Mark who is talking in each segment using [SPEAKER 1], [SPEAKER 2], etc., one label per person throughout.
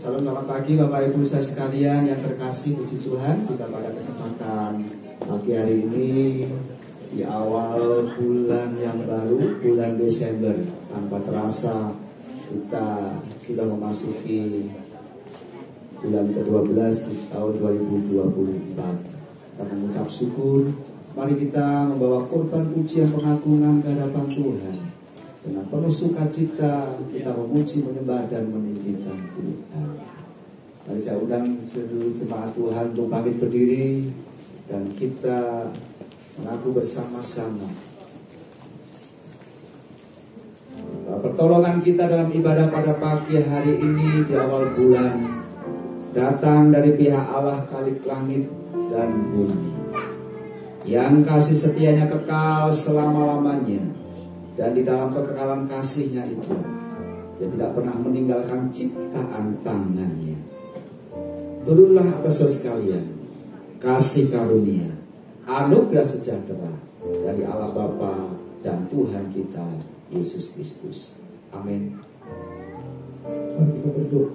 [SPEAKER 1] Selamat pagi Bapak Ibu saya sekalian yang terkasih, puji Tuhan juga pada kesempatan pagi hari ini di awal bulan yang baru, bulan Desember. Tanpa terasa kita sudah memasuki bulan ke-12 di tahun 2024. Karena mengucap syukur, mari kita membawa korban pujian pengagungan ke hadapan Tuhan. Dengan penuh sukacita kita memuji, menyembah dan meninggikan Tuhan. Mari saya undang seluruh jemaat Tuhan untuk bangkit berdiri dan kita mengaku bersama-sama pertolongan kita dalam ibadah pada pagi hari ini di awal bulan datang dari pihak Allah Khalik langit dan bumi, yang kasih setianya kekal selama-lamanya. Dan di dalam kekekalan kasihnya itu, dia tidak pernah meninggalkan ciptaan tangannya. Turunlah atas saudara sekalian kasih karunia, anugerah sejahtera dari Allah Bapa dan Tuhan kita Yesus Kristus. Amin.
[SPEAKER 2] Mari kita berdoa.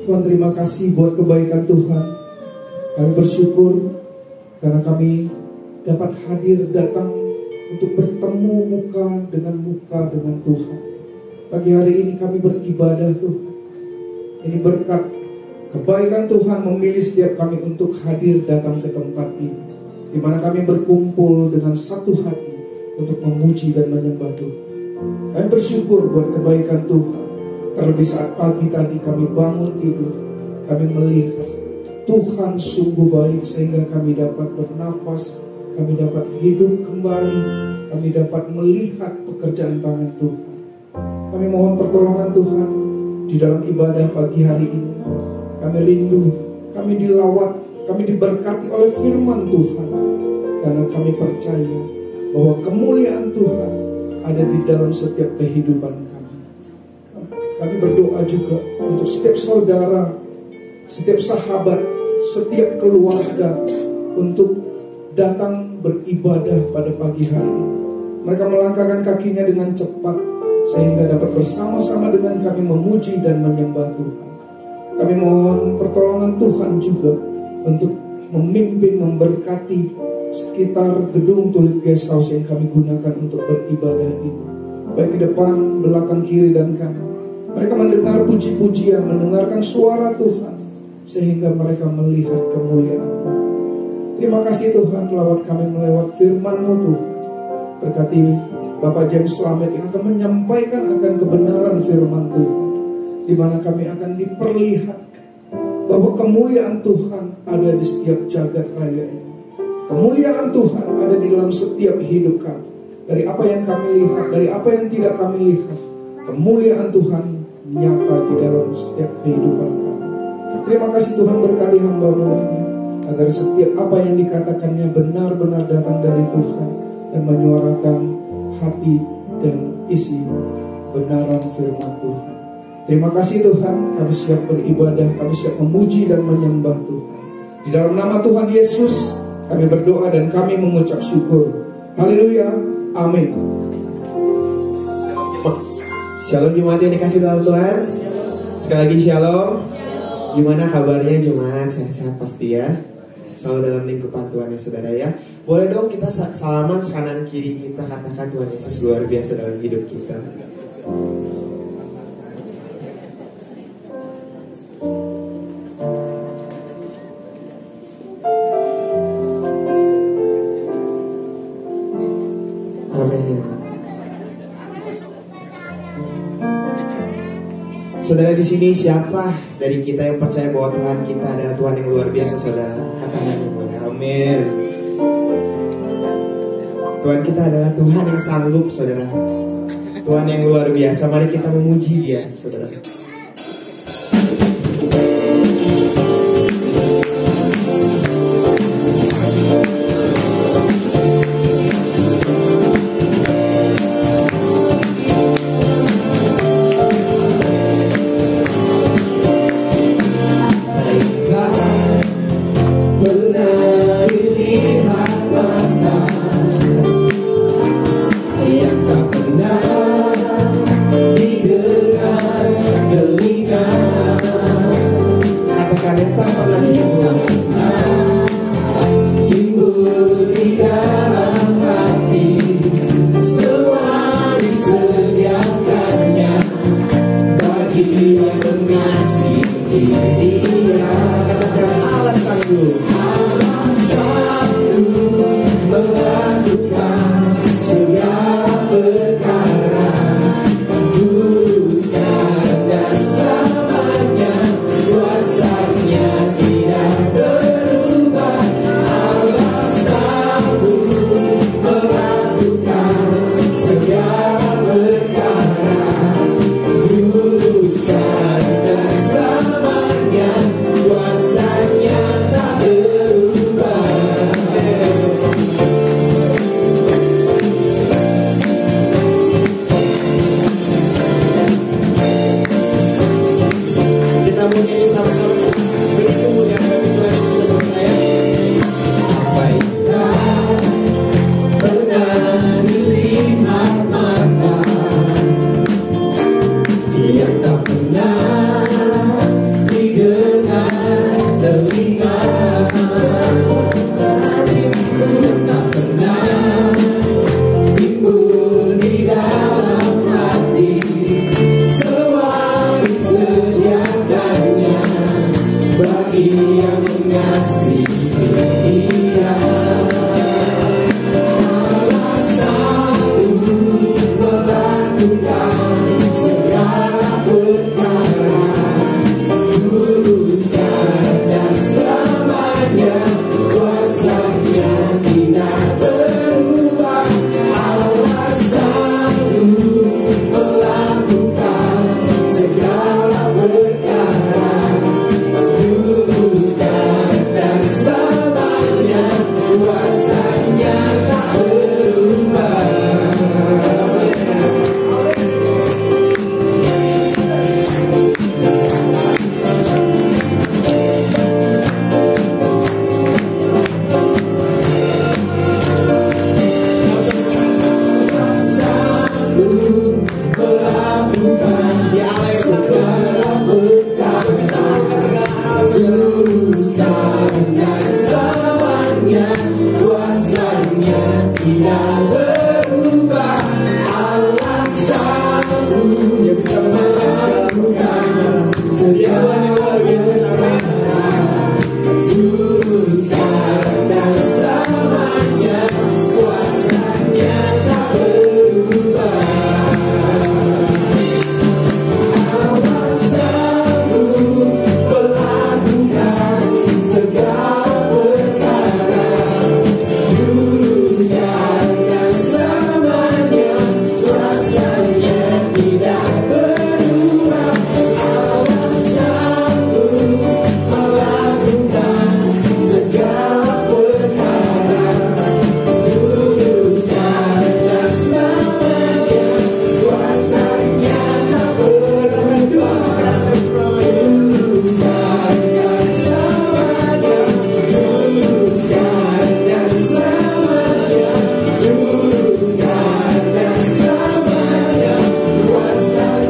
[SPEAKER 2] Tuhan, terima kasih buat kebaikan Tuhan. Kami bersyukur karena kami dapat hadir datang untuk bertemu muka dengan Tuhan. Pagi hari ini kami beribadah Tuhan. Ini berkat kebaikan Tuhan memilih setiap kami untuk hadir datang ke tempat ini, di mana kami berkumpul dengan satu hati untuk memuji dan menyembah Tuhan. Kami bersyukur buat kebaikan Tuhan. Terlebih saat pagi tadi kami bangun tidur, kami melihat Tuhan sungguh baik sehingga kami dapat bernafas, kami dapat hidup kembali, kami dapat melihat pekerjaan tangan Tuhan. Kami mohon pertolongan Tuhan di dalam ibadah pagi hari ini. Kami rindu, kami dilawat, kami diberkati oleh firman Tuhan. Karena kami percaya bahwa kemuliaan Tuhan ada di dalam setiap kehidupan kami. Kami berdoa juga untuk setiap saudara, setiap sahabat, setiap keluarga untuk datang beribadah pada pagi hari ini. Mereka melangkahkan kakinya dengan cepat sehingga dapat bersama-sama dengan kami memuji dan menyembah Tuhan. Kami mohon pertolongan Tuhan juga untuk memimpin, memberkati sekitar gedung Tulip Guest House yang kami gunakan untuk beribadah ini, baik di depan, belakang, kiri dan kanan. Mereka mendengar puji-pujian, mendengarkan suara Tuhan sehingga mereka melihat kemuliaan Tuhan. Terima kasih Tuhan, lewat kami melewat firman-Mu Tuhan. Berkati Bapak James Slamet yang akan menyampaikan akan kebenaran firman Tuhan, di mana kami akan diperlihatkan bahwa kemuliaan Tuhan ada di setiap jagat raya ini. Kemuliaan Tuhan ada di dalam setiap hidup kami. Dari apa yang kami lihat, dari apa yang tidak kami lihat, kemuliaan Tuhan nyata di dalam setiap kehidupan kami. Terima kasih Tuhan, berkati hamba-Mu ini, agar setiap apa yang dikatakannya benar-benar datang dari Tuhan dan menyuarakan hati dan isi benaran firman Tuhan. Terima kasih Tuhan, kami siap beribadah, kami siap memuji dan menyembah Tuhan. Di dalam nama Tuhan Yesus kami berdoa dan kami mengucap syukur. Haleluya, amin.
[SPEAKER 3] Shalom jemaat yang dikasih dalam Tuhan. Sekali lagi shalom. Gimana kabarnya jemaat? Sehat-sehat pasti ya. Selalu dalam lingkupan Tuhan ya saudara ya. Boleh dong kita salaman kanan kiri kita, katakan Tuhan Yesus luar biasa dalam hidup kita. Amin. Saudara, di sini siapa dari kita yang percaya bahwa Tuhan kita adalah Tuhan yang luar biasa, saudara? Katakan yang boleh. Amin. Tuhan kita adalah Tuhan yang sanggup, saudara. Tuhan yang luar biasa. Mari kita memuji Dia, saudara.
[SPEAKER 4] Yang tak pernah didengar
[SPEAKER 3] yang mengasihi dia. Katakan Allah sanggup. Allah sanggup melakukan segala perkara, meluruskan dan selamanya kuasanya tidak berubah. Allah sanggup melakukan segala perkara, meluruskan dan selamanya kuasanya tak berubah. Kita menyanyi sama-sama. Beri kemuliaan bagi Tuhan Yesus sebelum saya. Apa indah pernah dilihat mata yang tak pernah didengar telinga, yang tak pernah timbul di dalam hati. Semua disediakannya bagi yang mengasihi dia. Allah sanggup melakukan segala perkara, luruskan dan selamanya kuasanya tidak berubah. Allah sanggup melakukan segala perkara, luruskan dan selamanya kuasanya tak berubah. Sanggup melakukan segala perkara, luruskan dan selamanya kuasanya tidak berubah. Allah sanggup melakukan segala perkara, luruskan dan selamanya kuasanya tak berubah. Allah sanggup melakukan segala perkara, luruskan dan selamanya kuasanya tidak berubah. Allah sanggup melakukan segala perkara, luruskan dan selamanya kuasanya tak berubah. Luruskan dan selamanya, luruskan dan selamanya, luruskan dan selamanya kuasanya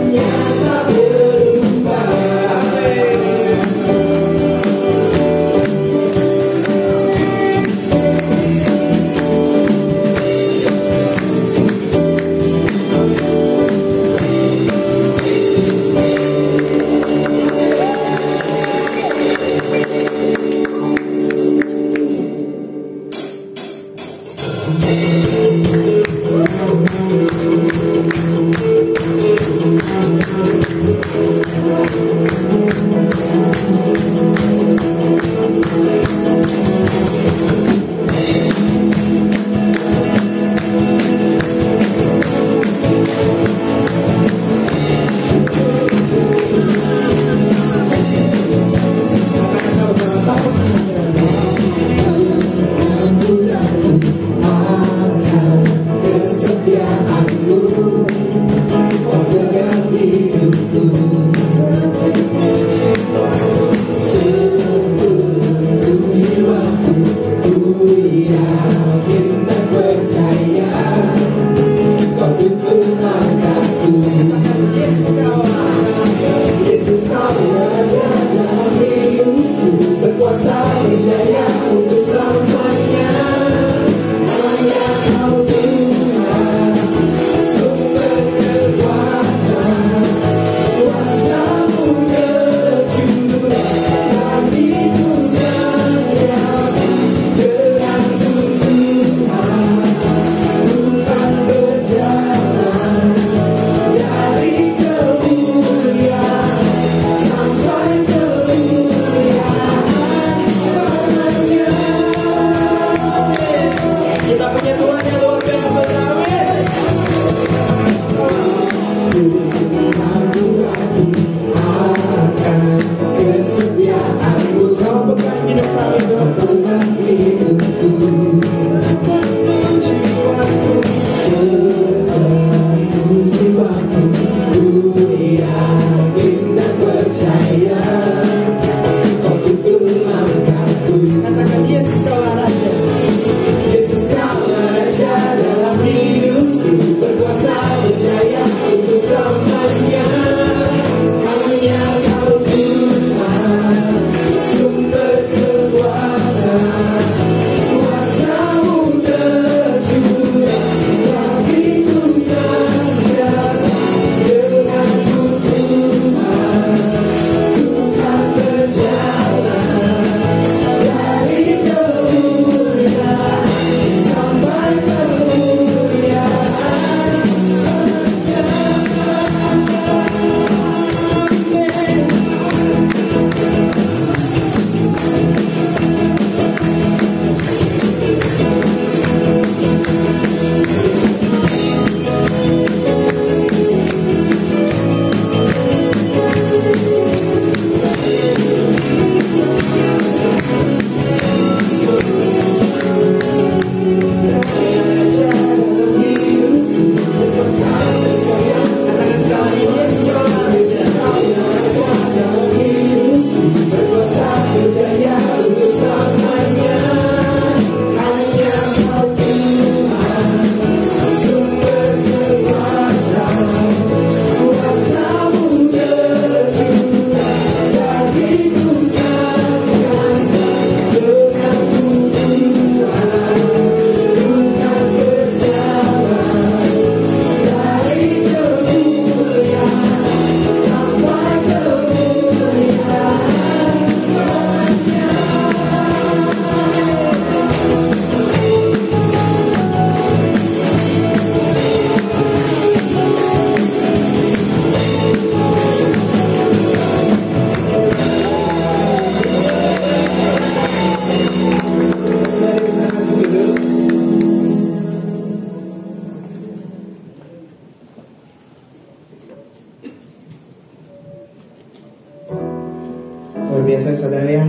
[SPEAKER 3] biasa saudara ya.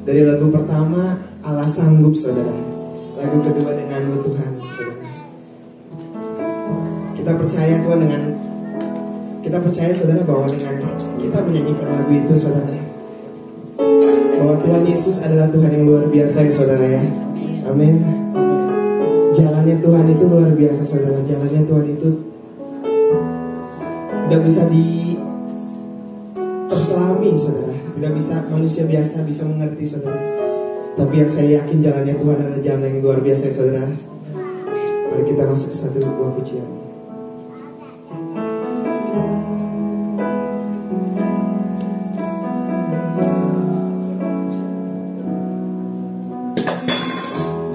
[SPEAKER 3] Dari lagu pertama Allah sanggup saudara. Lagu kedua denganmu Tuhan saudara. Kita percaya saudara bahwa dengan kita menyanyikan lagu itu saudara, bahwa Tuhan Yesus adalah Tuhan yang luar biasa ya saudara ya. Amin. Jalannya Tuhan itu luar biasa saudara. Jalannya Tuhan itu tidak bisa terselami saudara. Tidak bisa manusia biasa bisa mengerti saudara. Tapi yang saya yakin jalannya Tuhan adalah jalan yang luar biasa ya saudara. Mari kita masuk ke satu buah pujian.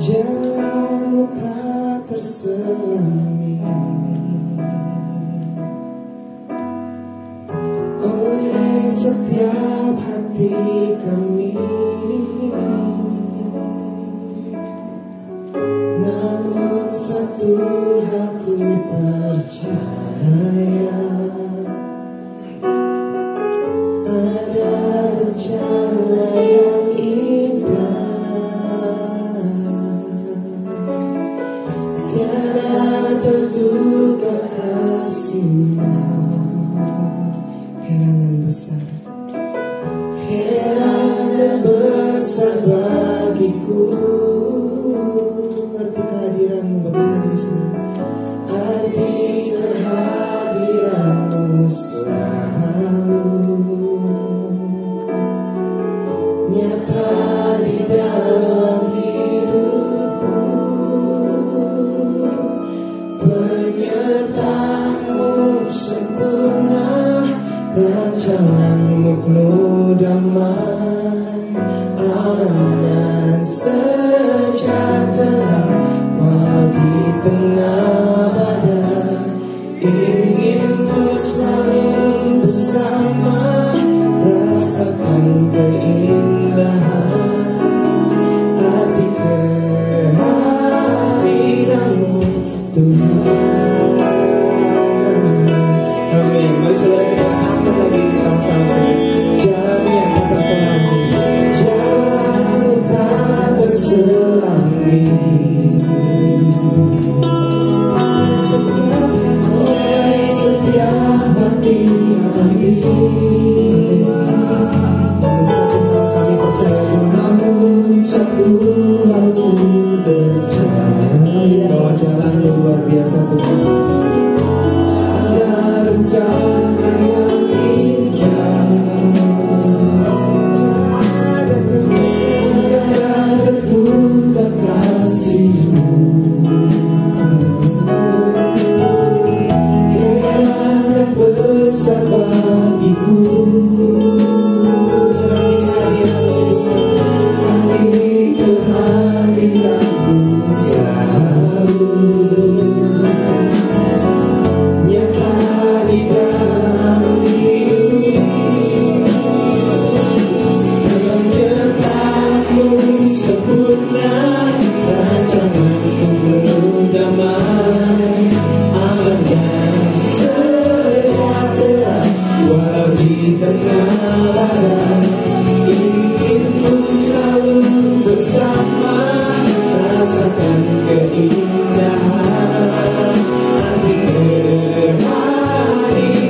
[SPEAKER 3] Jalanmu tak terselami oleh setiap hati kami, namun satu hal ku percaya, ada rencana yang indah. Tiada terduga kasih-Mu, heran dan besar, heran dan besar bagiku. Arti kehadiran-Mu bagi kami semua, arti kehadiran-Mu selalu nyata di dalam hidupku. Penyertaan-Mu sempurna, rancangan-Mu penuh damai, aman dan sejahtera di tengah badai. Ingin ku selalu bersama, rasakan keindahan arti kehadiran-Mu Tuhan. Amin. Mari saudara kita angkat lagi sama-sama. Jalannya tak terselami, jalanmu tak terselami. Setiap hati kami, satu hal kami percaya, namun satu hal ku percaya, bahwa jalan luar biasa Tuhan. Ada rencana yang indah, ada terduga kasih-Mu, heran dan besar bagiku. Arti kehadiran-Mu selalu nyata di dalam hidup. Penyertaan-Mu sempurna, rancangan-Mu penuh damai, aman dan sejahtera walau di tengah badai. Ingin ku selalu bersama, rasakan keindahan arti kehadiran-Mu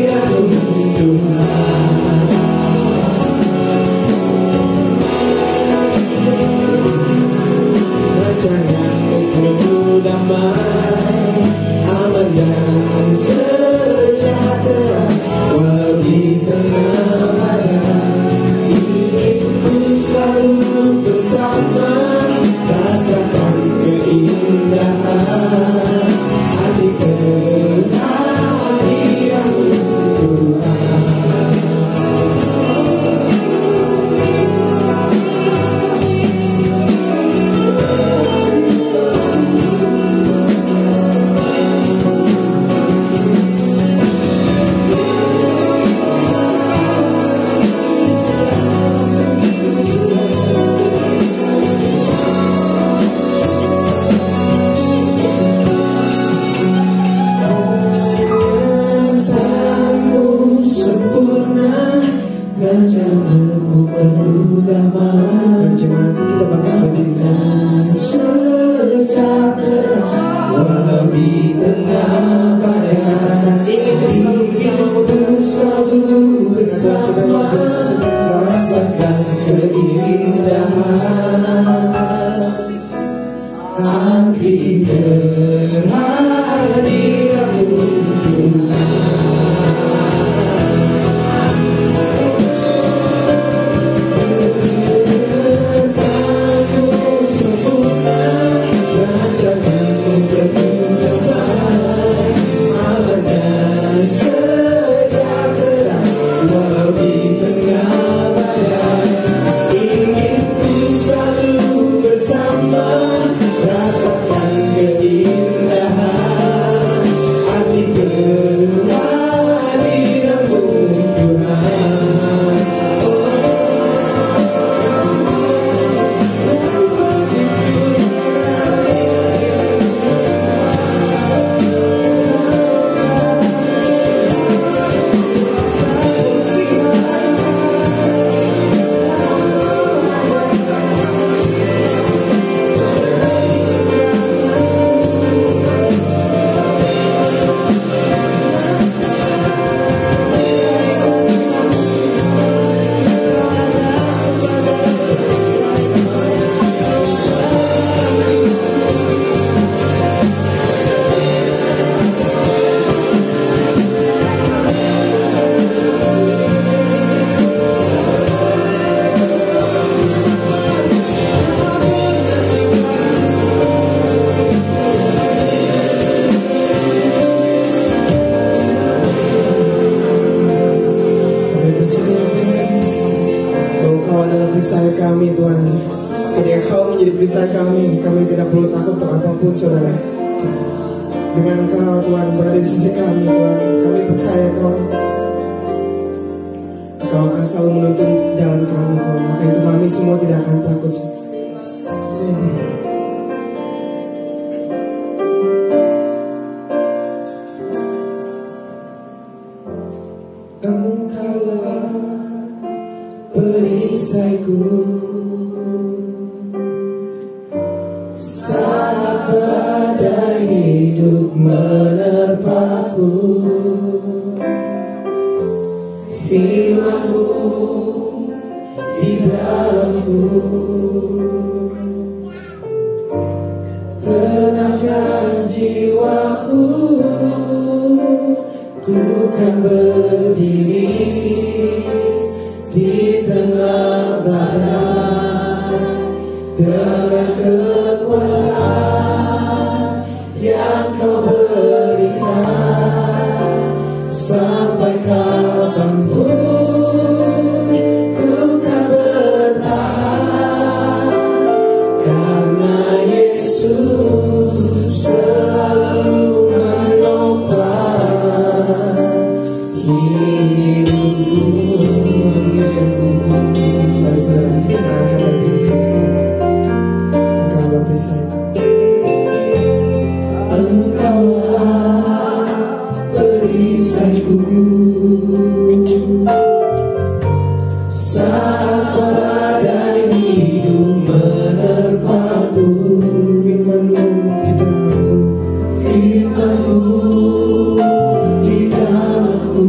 [SPEAKER 3] kami Tuhan. Ketika Kau menjadi perisai kami tidak perlu takut untuk apapun Saudara. Dengan Kau Tuhan berada di sisi kami Tuhan, kami percaya Kau akan selalu menuntun jalan kami Tuhan. Maka itu kami semua tidak akan takut. Engkaulah perisaiku saat badai hidup menerpaku. Firman-Mu di dalamku tenangkan jiwaku. Ku kan berdiri di tengah badai dengan kekuatan yang Kau berikan. Sampai kapanpun ku kan bertahan, karena Yesus selalu menopang hidupku. Mari saudara kita akan bersama-sama. Engkaulah perisaiku. Engkaulah perisaiku saat badai hidup menerpaku. Firman-Mu di dalamku, Firman-Mu di dalamku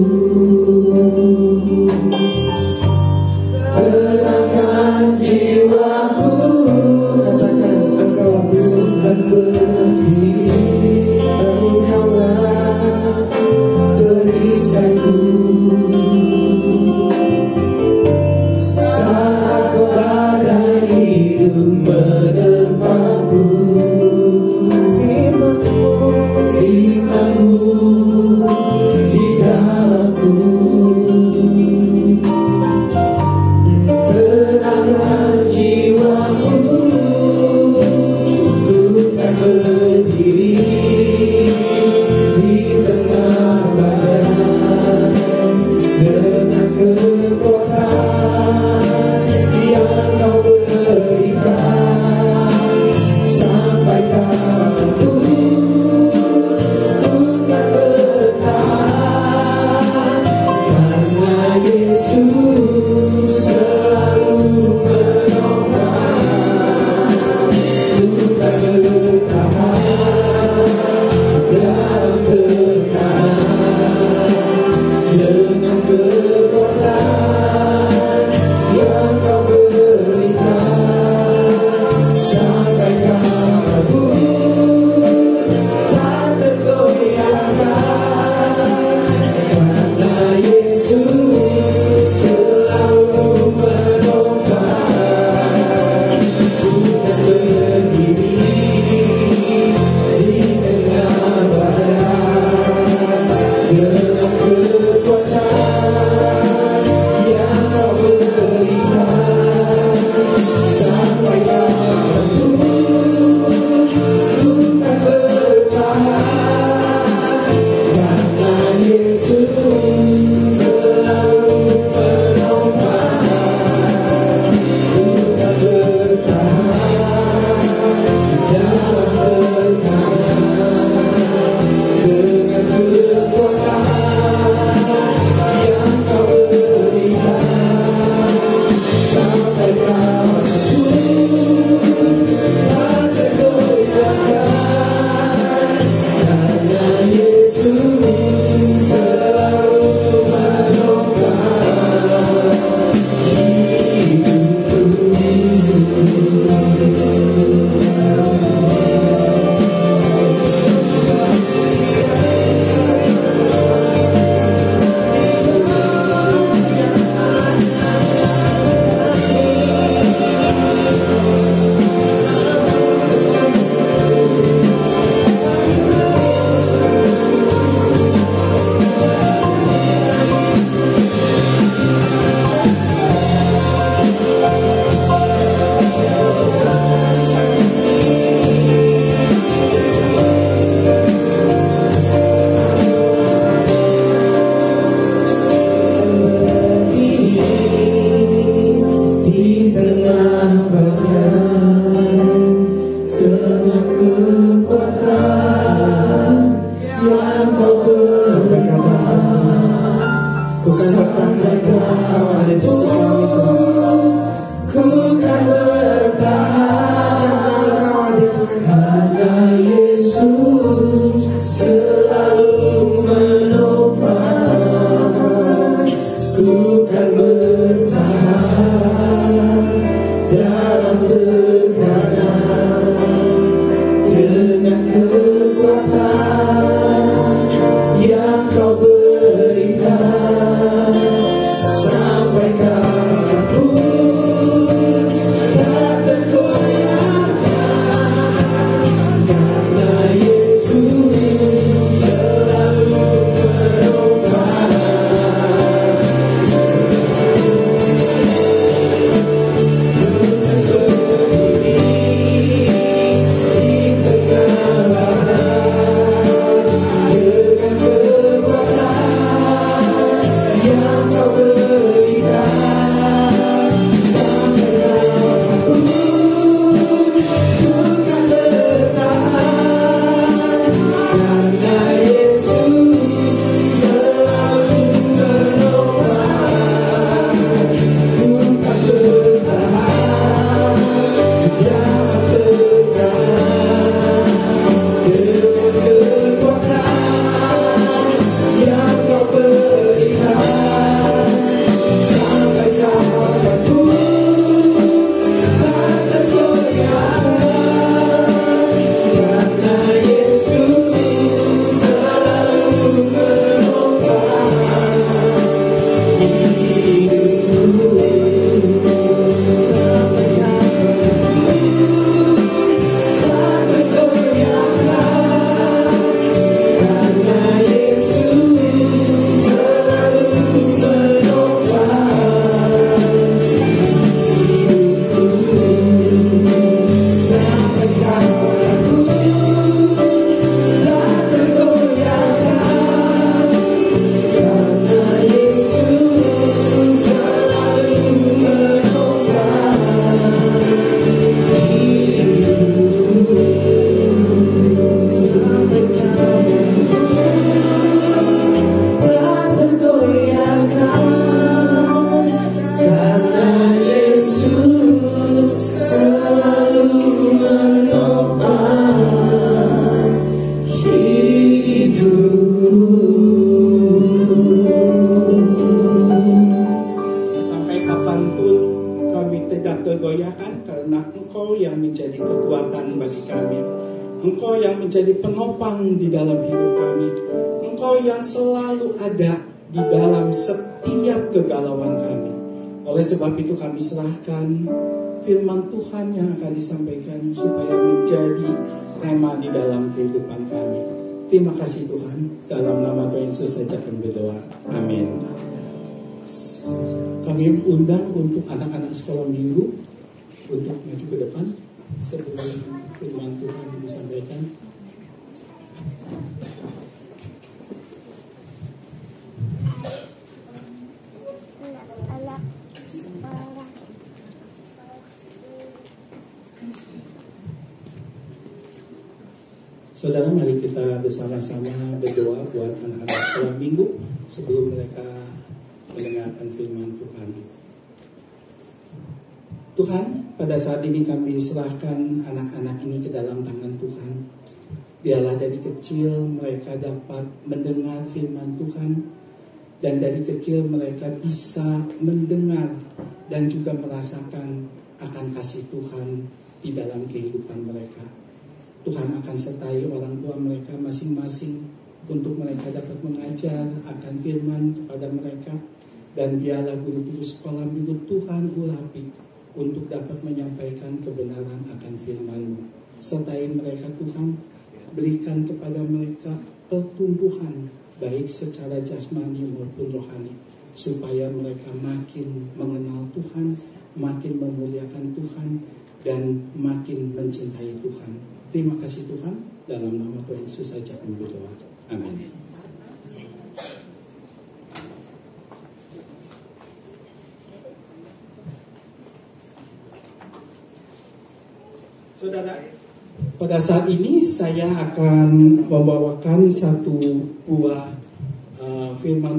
[SPEAKER 3] Tuhan sertai Engkau ada di sisi kami Tuhan. Ku kan bertahan Engkau ada Tuhan. Karena Yesus selalu menopang. Ku kan bertahan dalam tekanan dengan kekuatan yang Kau berikan sampai kapanpun tak tergoyahkan karena Yesus selalu menopang.
[SPEAKER 4] Engkau yang menjadi penopang di dalam hidup kami. Engkau yang selalu ada di dalam setiap kegalauan kami. Oleh sebab itu kami serahkan firman Tuhan yang akan disampaikan supaya menjadi rema di dalam kehidupan kami. Terima kasih Tuhan. Dalam nama Tuhan Yesus saya akan berdoa. Amin. Kami undang untuk anak-anak sekolah minggu untuk maju ke depan sebelum firman Tuhan disampaikan. Saudara, mari kita bersama-sama berdoa buat anak-anak sekolah minggu sebelum mereka mendengarkan firman Tuhan. Tuhan, pada saat ini kami serahkan anak-anak ini ke dalam tangan Tuhan. Biarlah dari kecil mereka dapat mendengar firman Tuhan, dan dari kecil mereka bisa mendengar dan juga merasakan akan kasih Tuhan di dalam kehidupan mereka. Tuhan akan sertai orang tua mereka masing-masing untuk mereka dapat mengajar akan firman kepada mereka, dan biarlah guru-guru sekolah minggu Tuhan urapi untuk dapat menyampaikan kebenaran akan firman-Mu. Sertai mereka Tuhan, berikan kepada mereka pertumbuhan baik secara jasmani maupun rohani, supaya mereka makin mengenal Tuhan, makin memuliakan Tuhan, dan makin mencintai Tuhan. Terima kasih Tuhan, dalam nama Tuhan Yesus saja kami berdoa. Amin. Saudara, pada saat ini saya akan membawakan satu buah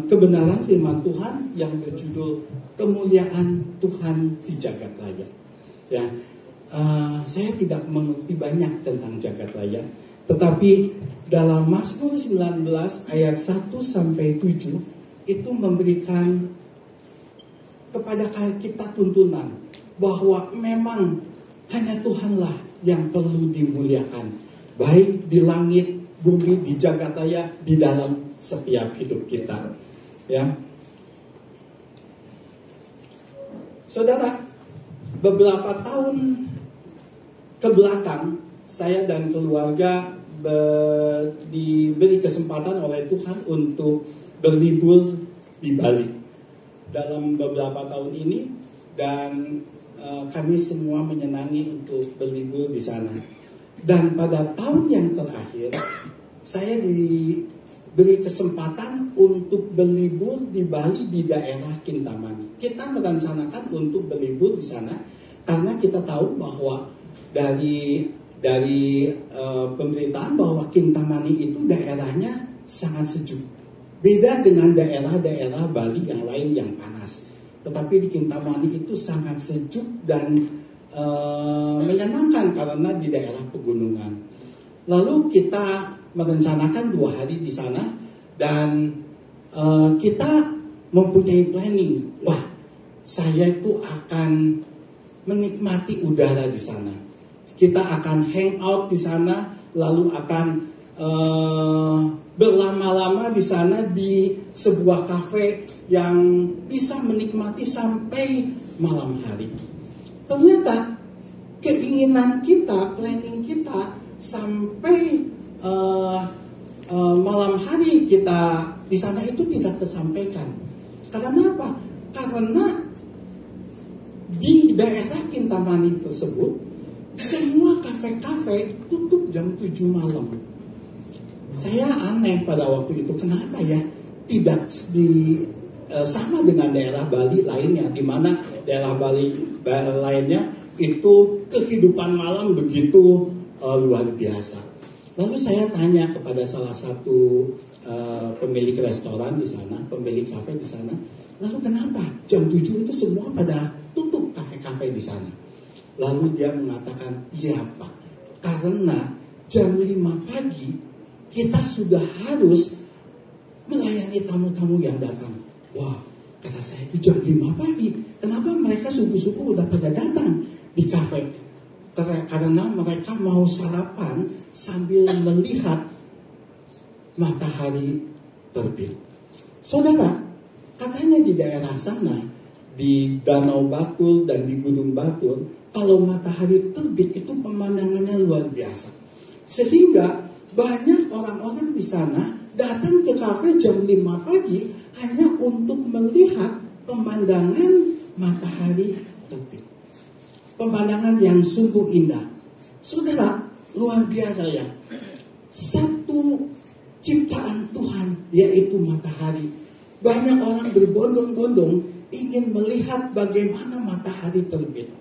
[SPEAKER 4] kebenaran firman Tuhan yang berjudul Kemuliaan Tuhan di Jagat Raya. Ya, saya tidak mengerti banyak tentang jagat raya, tetapi dalam Mazmur 19 ayat 1 sampai 7 itu memberikan kepada kita tuntunan bahwa memang hanya Tuhanlah yang perlu dimuliakan, baik di langit, bumi, di jagat raya, di dalam setiap hidup kita. Ya, saudara, beberapa tahun ke belakang saya dan keluarga diberi kesempatan oleh Tuhan untuk berlibur di Bali dalam beberapa tahun ini, dan kami semua menyenangi untuk berlibur di sana. Dan pada tahun yang terakhir saya diberi kesempatan untuk berlibur di Bali di daerah Kintamani. Kita merencanakan untuk berlibur di sana karena kita tahu bahwa dari pemberitaan bahwa Kintamani itu daerahnya sangat sejuk. Beda dengan daerah-daerah Bali yang lain yang panas. Tetapi di Kintamani itu sangat sejuk dan menyenangkan karena di daerah pegunungan. Lalu kita merencanakan 2 hari di sana dan kita mempunyai planning. Wah, saya itu akan menikmati udara di sana. Kita akan hang out di sana, lalu akan berlama-lama di sana di sebuah kafe yang bisa menikmati sampai malam hari. Ternyata keinginan kita, planning kita sampai malam hari kita di sana itu tidak tersampaikan. Karena apa? Karena di daerah Kintamani tersebut semua kafe-kafe tutup jam 7 malam. Saya aneh pada waktu itu, kenapa ya tidak sama dengan daerah Bali lainnya, di mana daerah Bali lainnya itu kehidupan malam begitu luar biasa. Lalu saya tanya kepada salah satu pemilik restoran di sana, pemilik kafe di sana, lalu kenapa jam 7 itu semua pada tutup kafe-kafe di sana? Lalu dia mengatakan, iya Pak, karena jam 5 pagi kita sudah harus melayani tamu-tamu yang datang. Wah, kata saya itu jam 5 pagi. Kenapa mereka subuh-subuh udah pada datang di kafe? Karena mereka mau sarapan sambil melihat matahari terbit. Saudara, katanya di daerah sana, di Danau Batur dan di Gunung Batur, kalau matahari terbit itu pemandangannya luar biasa. Sehingga banyak orang-orang di sana datang ke kafe jam 5 pagi hanya untuk melihat pemandangan matahari terbit. Pemandangan yang sungguh indah. Saudara, luar biasa ya. Satu ciptaan Tuhan, yaitu matahari. Banyak orang berbondong-bondong ingin melihat bagaimana matahari terbit.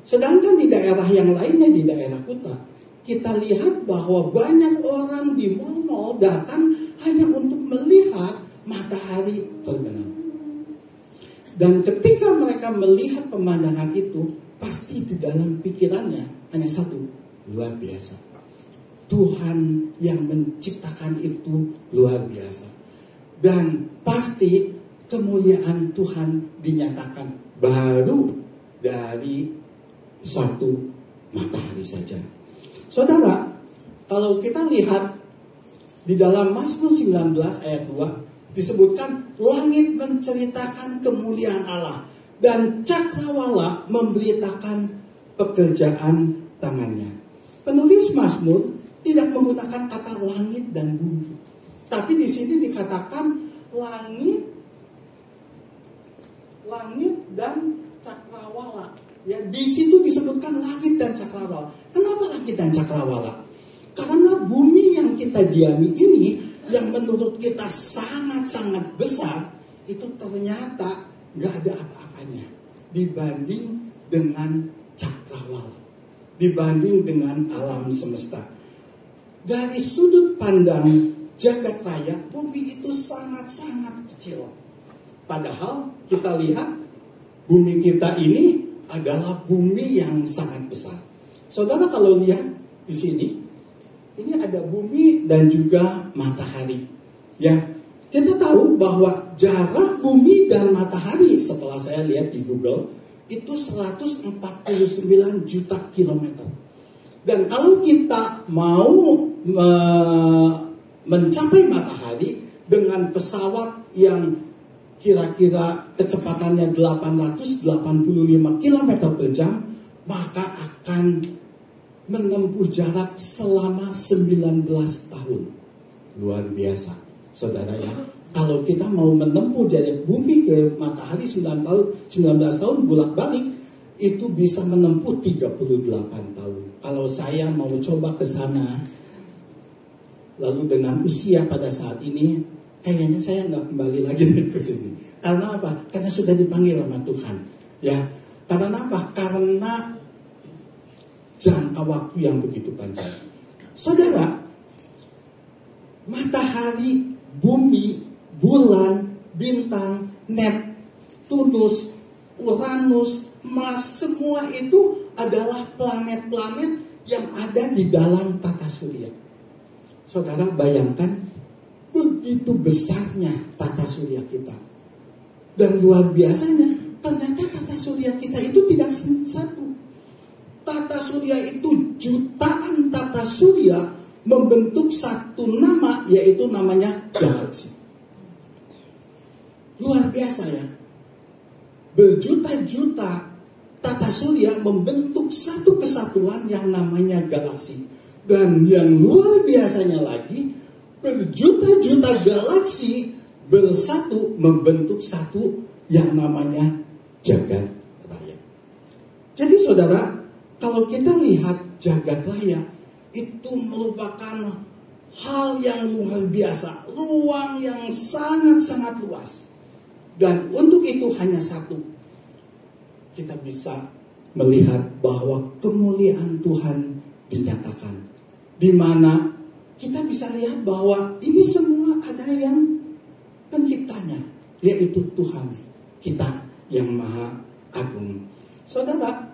[SPEAKER 4] Sedangkan di daerah yang lainnya, di daerah kota, kita lihat bahwa banyak orang di mal-mal datang hanya untuk melihat matahari terbenam. Dan ketika mereka melihat pemandangan itu, pasti di dalam pikirannya hanya satu, luar biasa. Tuhan yang menciptakan itu luar biasa. Dan pasti kemuliaan Tuhan dinyatakan baru dari satu matahari saja. Saudara, kalau kita lihat di dalam Mazmur 19 ayat 2 disebutkan langit menceritakan kemuliaan Allah dan cakrawala memberitakan pekerjaan tangannya. Penulis Mazmur tidak menggunakan kata langit dan bumi, tapi di sini dikatakan langit dan cakrawala. Ya, di situ disebutkan langit dan cakrawala. Kenapa langit dan cakrawala? Karena bumi yang kita diami ini, yang menurut kita sangat-sangat besar, itu ternyata gak ada apa-apanya dibanding dengan cakrawala, dibanding dengan alam semesta. Dari sudut pandang jagat raya, bumi itu sangat-sangat kecil. Padahal kita lihat bumi kita ini adalah bumi yang sangat besar. Saudara kalau lihat di sini, ini ada bumi dan juga matahari. Ya, kita tahu bahwa jarak bumi dan matahari setelah saya lihat di Google itu 149 juta kilometer. Dan kalau kita mau mencapai matahari dengan pesawat yang kira-kira kecepatannya 885 km per jam, maka akan menempuh jarak selama 19 tahun. Luar biasa, saudara ya. Kalau kita mau menempuh dari bumi ke matahari 19 tahun bolak-balik, itu bisa menempuh 38 tahun. Kalau saya mau coba ke sana, lalu dengan usia pada saat ini, kayaknya saya nggak kembali lagi ke sini. Karena apa? Karena sudah dipanggil sama Tuhan. Ya, karena apa? Karena jangka waktu yang begitu panjang. Saudara, matahari, bumi, bulan, bintang, Neptunus, Uranus, Mars, semua itu adalah planet-planet yang ada di dalam tata surya. Saudara bayangkan begitu besarnya tata surya kita. Dan luar biasanya, ternyata tata surya kita itu tidak satu. Tata surya itu jutaan tata surya membentuk satu nama, yaitu namanya galaksi. Luar biasa ya. Berjuta-juta tata surya membentuk satu kesatuan yang namanya galaksi. Dan yang luar biasanya lagi, berjuta-juta galaksi bersatu membentuk satu yang namanya jagat raya. Jadi saudara, kalau kita lihat jagat raya, itu merupakan hal yang luar biasa, ruang yang sangat-sangat luas. Dan untuk itu hanya satu, kita bisa melihat bahwa kemuliaan Tuhan dinyatakan. Di mana kita bisa lihat bahwa ini semua ada yang penciptanya, yaitu Tuhan kita yang Maha Agung. Saudara,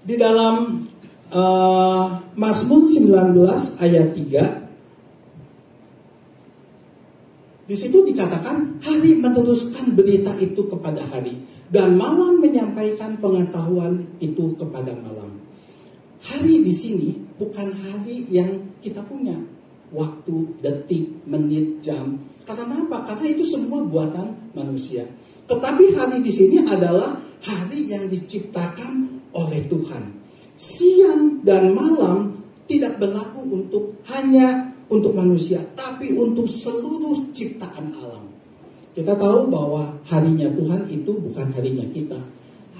[SPEAKER 4] di dalam Mazmur 19 ayat 3, di situ dikatakan hari meneruskan berita itu kepada hari, dan malam menyampaikan pengetahuan itu kepada malam. Hari di sini bukan hari yang kita punya, waktu, detik, menit, jam. Karena apa? Karena itu semua buatan manusia. Tetapi hari di sini adalah hari yang diciptakan oleh Tuhan. Siang dan malam tidak berlaku hanya untuk manusia, tapi untuk seluruh ciptaan alam. Kita tahu bahwa harinya Tuhan itu bukan harinya kita.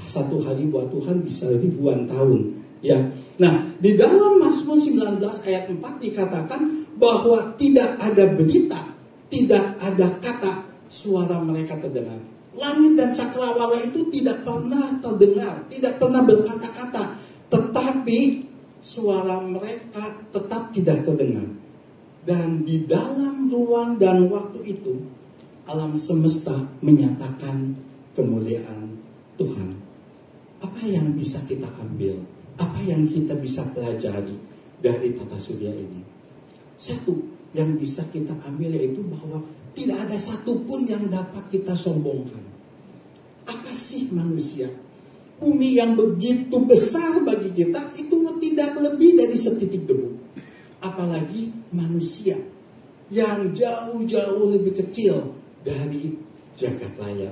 [SPEAKER 4] Satu hari buat Tuhan bisa ribuan tahun. Ya. Nah, di dalam Mazmur 19 ayat 4 dikatakan bahwa tidak ada berita, tidak ada kata, suara mereka terdengar. Langit dan cakrawala itu tidak pernah terdengar, tidak pernah berkata-kata, tetapi suara mereka tetap tidak terdengar. Dan di dalam ruang dan waktu itu, alam semesta menyatakan kemuliaan Tuhan. Apa yang bisa kita ambil? Apa yang kita bisa pelajari dari tata surya ini? Satu yang bisa kita ambil yaitu bahwa tidak ada satupun yang dapat kita sombongkan. Apa sih manusia? Bumi yang begitu besar bagi kita itu tidak lebih dari setitik debu. Apalagi manusia yang jauh-jauh lebih kecil dari jagat raya.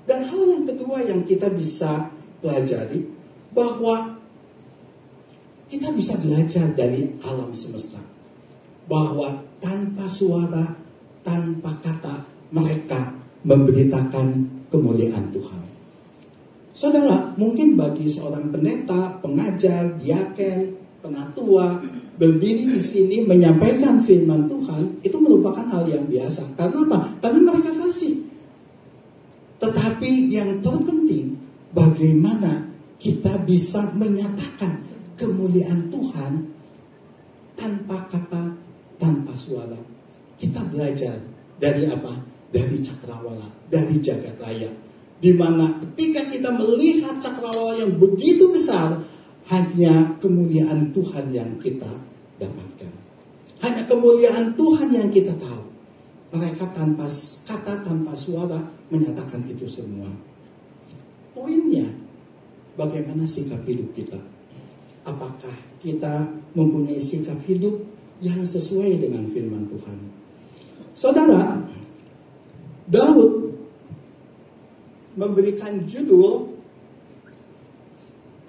[SPEAKER 4] Dan hal yang kedua yang kita bisa pelajari, bahwa kita bisa belajar dari alam semesta. Bahwa tanpa suara, tanpa kata, mereka memberitakan kemuliaan Tuhan. Saudara, mungkin bagi seorang pendeta, pengajar, diaken, penatua, berdiri di sini menyampaikan firman Tuhan, itu merupakan hal yang biasa. Karena apa? Karena mereka fasih. Tetapi yang terpenting, bagaimana kita bisa menyatakan kemuliaan Tuhan tanpa kata, tanpa suara. belajar dari apa? Dari cakrawala, dari jagat raya. Di mana ketika kita melihat cakrawala yang begitu besar, hanya kemuliaan Tuhan yang kita dapatkan. Hanya kemuliaan Tuhan yang kita tahu. Mereka tanpa kata, tanpa suara menyatakan itu semua. Poinnya, bagaimana sikap hidup kita? Apakah kita mempunyai sikap hidup yang sesuai dengan firman Tuhan? Saudara, Daud memberikan judul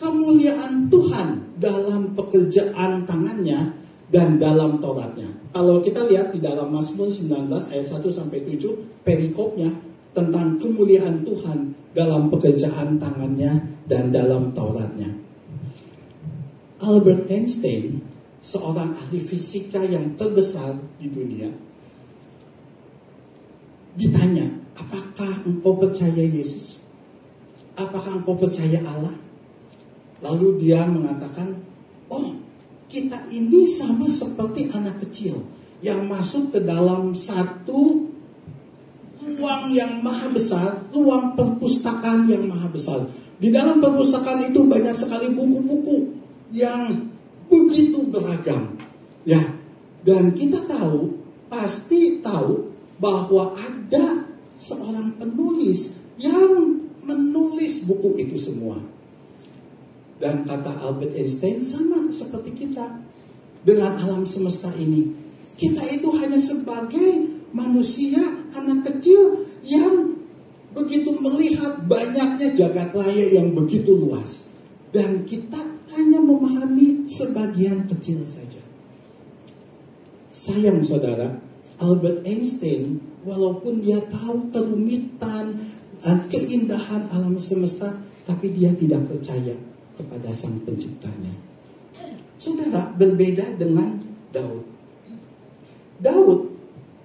[SPEAKER 4] kemuliaan Tuhan dalam pekerjaan tangannya dan dalam Tauratnya. Kalau kita lihat di dalam Mazmur 19 ayat 1 sampai 7, perikopnya tentang kemuliaan Tuhan dalam pekerjaan tangannya dan dalam Tauratnya. Albert Einstein, seorang ahli fisika yang terbesar di dunia, ditanya, apakah engkau percaya Yesus? Apakah engkau percaya Allah? Lalu dia mengatakan, oh, kita ini sama seperti anak kecil yang masuk ke dalam satu ruang yang maha besar, ruang perpustakaan yang maha besar. Di dalam perpustakaan itu banyak sekali buku-buku yang begitu beragam. Ya, dan kita pasti tahu bahwa ada seorang penulis yang menulis buku itu semua. Dan kata Albert Einstein, sama seperti kita dengan alam semesta ini. Kita itu hanya sebagai manusia, anak kecil yang begitu melihat banyaknya jagat raya yang begitu luas. Dan kita hanya memahami sebagian kecil saja. Sayang saudara, Albert Einstein, walaupun dia tahu kerumitan dan keindahan alam semesta, tapi dia tidak percaya kepada Sang Penciptanya. Saudara, berbeda dengan Daud. Daud,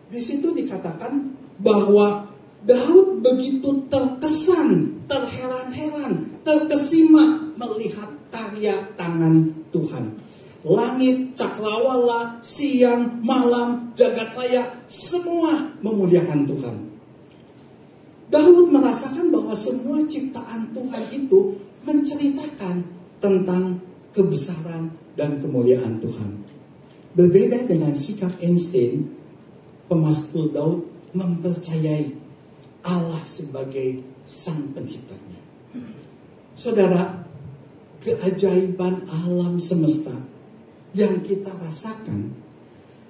[SPEAKER 4] di situ dikatakan bahwa Daud begitu terkesan, terheran-heran, terkesima melihat karya tangan Tuhan. Langit, cakrawala, siang, malam, jagat raya, semua memuliakan Tuhan. Daud merasakan bahwa semua ciptaan Tuhan itu menceritakan tentang kebesaran dan kemuliaan Tuhan. Berbeda dengan sikap Einstein, pemazmur Daud mempercayai Allah sebagai Sang Penciptanya. Saudara, keajaiban alam semesta yang kita rasakan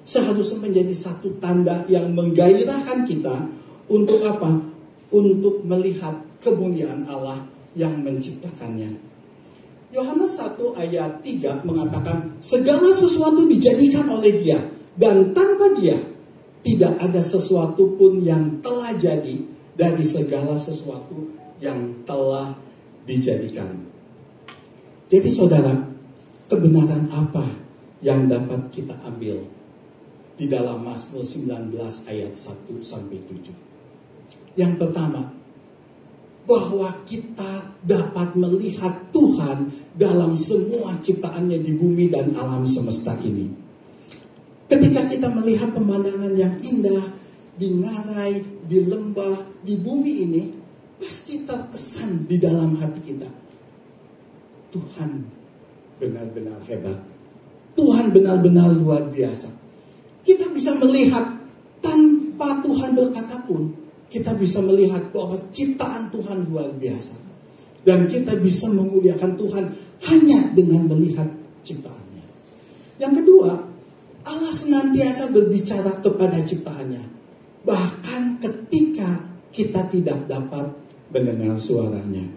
[SPEAKER 4] seharusnya menjadi satu tanda yang menggairahkan kita untuk apa? Untuk melihat kemuliaan Allah yang menciptakannya. Yohanes 1 ayat 3 mengatakan, segala sesuatu dijadikan oleh Dia, dan tanpa Dia tidak ada sesuatu pun yang telah jadi dari segala sesuatu yang telah dijadikan. Jadi saudara, kebenaran apa yang dapat kita ambil di dalam Mazmur 19 ayat 1 sampai 7? Yang pertama, bahwa kita dapat melihat Tuhan dalam semua ciptaannya di bumi dan alam semesta ini. Ketika kita melihat pemandangan yang indah di ngarai, di lembah, di bumi ini, pasti terkesan di dalam hati kita. Tuhan benar-benar hebat. Tuhan benar-benar luar biasa. Kita bisa melihat tanpa Tuhan berkata pun, kita bisa melihat bahwa ciptaan Tuhan luar biasa. Dan kita bisa memuliakan Tuhan hanya dengan melihat ciptaannya. Yang kedua, Allah senantiasa berbicara kepada ciptaannya. Bahkan ketika kita tidak dapat mendengar suaranya.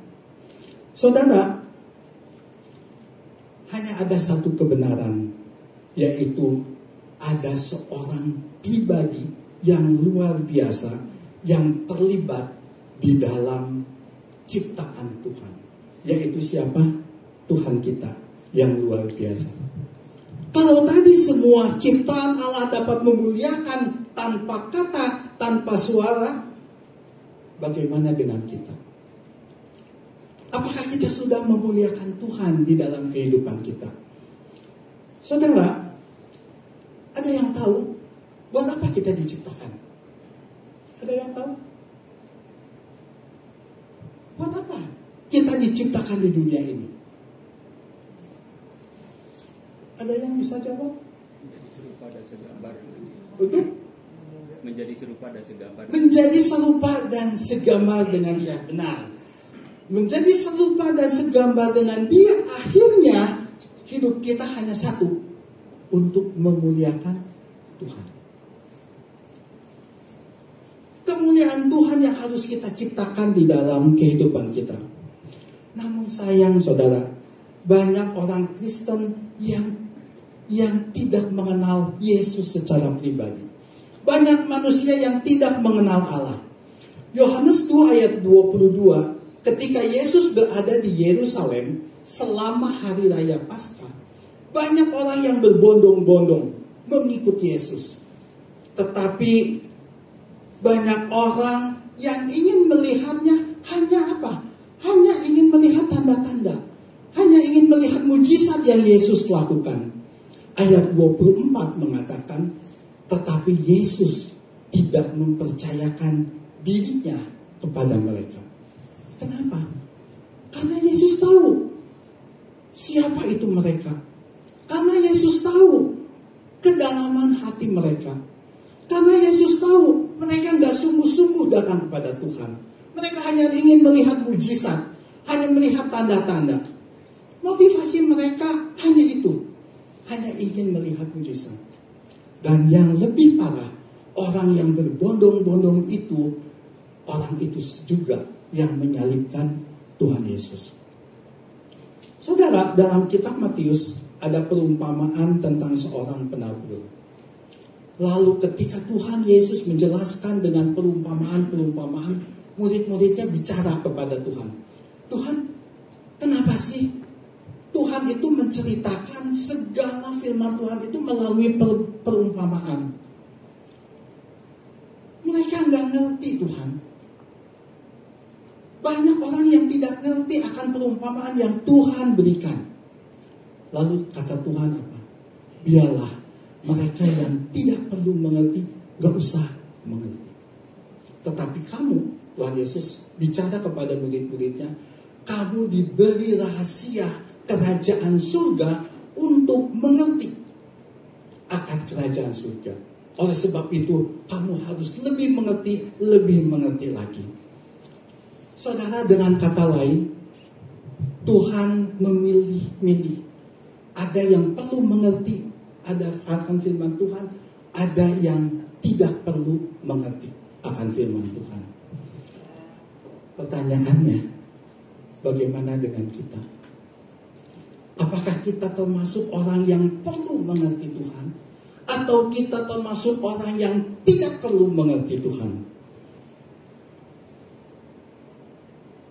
[SPEAKER 4] Saudara, hanya ada satu kebenaran, yaitu ada seorang pribadi yang luar biasa yang terlibat di dalam ciptaan Tuhan. Yaitu siapa? Tuhan kita yang luar biasa. Kalau tadi semua ciptaan Allah dapat memuliakan tanpa kata, tanpa suara, bagaimana dengan kita? Apakah kita sudah memuliakan Tuhan di dalam kehidupan kita? Saudara, ada yang tahu buat apa kita diciptakan? Buat apa kita diciptakan di dunia ini? Ada yang bisa jawab?
[SPEAKER 5] Menjadi serupa dan segambar dengan Dia.
[SPEAKER 4] Untuk
[SPEAKER 5] Menjadi serupa dan segambar.
[SPEAKER 4] menjadi serupa dan segambar dengan Dia. Benar. Menjadi serupa dan segambar dengan Dia, akhirnya hidup kita hanya satu, untuk memuliakan Tuhan. Kemuliaan Tuhan yang harus kita ciptakan di dalam kehidupan kita. Namun sayang saudara, banyak orang Kristen yang tidak mengenal Yesus secara pribadi. Banyak manusia yang tidak mengenal Allah. Yohanes 2 ayat 22, ketika Yesus berada di Yerusalem selama hari raya Paskah, banyak orang yang berbondong-bondong mengikut Yesus. Tetapi banyak orang yang ingin melihatnya hanya apa? Hanya ingin melihat tanda-tanda. Hanya ingin melihat mujizat yang Yesus lakukan. Ayat 24 mengatakan, tetapi Yesus tidak mempercayakan dirinya kepada mereka. Kenapa? Karena Yesus tahu siapa itu mereka. Karena Yesus tahu kedalaman hati mereka. Karena Yesus tahu mereka nggak sungguh-sungguh datang kepada Tuhan. Mereka hanya ingin melihat mujizat, hanya melihat tanda-tanda. Motivasi mereka hanya itu, hanya ingin melihat mujizat. Dan yang lebih parah, orang yang berbondong-bondong itu, orang itu juga yang menyalibkan Tuhan Yesus. Saudara, dalam kitab Matius ada perumpamaan tentang seorang penabur. Lalu ketika Tuhan Yesus menjelaskan dengan perumpamaan-perumpamaan, murid-muridnya bicara kepada Tuhan. Tuhan, kenapa sih Tuhan itu menceritakan segala firman Tuhan itu melalui perumpamaan? Mereka nggak ngerti Tuhan. Banyak orang yang tidak ngerti akan perumpamaan yang Tuhan berikan. Lalu kata Tuhan apa? Biarlah mereka yang tidak perlu mengerti, gak usah mengerti. Tetapi kamu, Tuhan Yesus bicara kepada murid-muridnya, kamu diberi rahasia kerajaan surga untuk mengerti akan kerajaan surga. Oleh sebab itu, kamu harus lebih mengerti lagi. Saudara, dengan kata lain, Tuhan memilih. Ada yang perlu mengerti, ada akan firman Tuhan, ada yang tidak perlu mengerti akan firman Tuhan. Pertanyaannya, bagaimana dengan kita? Apakah kita termasuk orang yang perlu mengerti Tuhan? Atau kita termasuk orang yang tidak perlu mengerti Tuhan?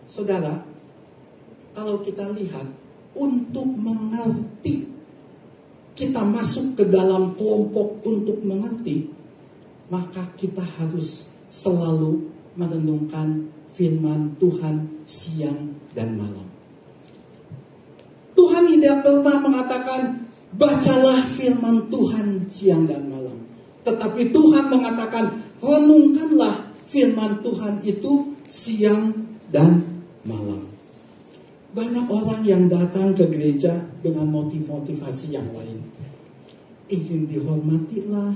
[SPEAKER 4] Saudara, kalau kita lihat, untuk mengerti, kita masuk ke dalam kelompok untuk mengerti, maka kita harus selalu merenungkan firman Tuhan siang dan malam. Tuhan tidak pernah mengatakan, bacalah firman Tuhan siang dan malam. Tetapi Tuhan mengatakan, renungkanlah firman Tuhan itu siang dan malam. Banyak orang yang datang ke gereja dengan motivasi yang lain. Ingin dihormatilah,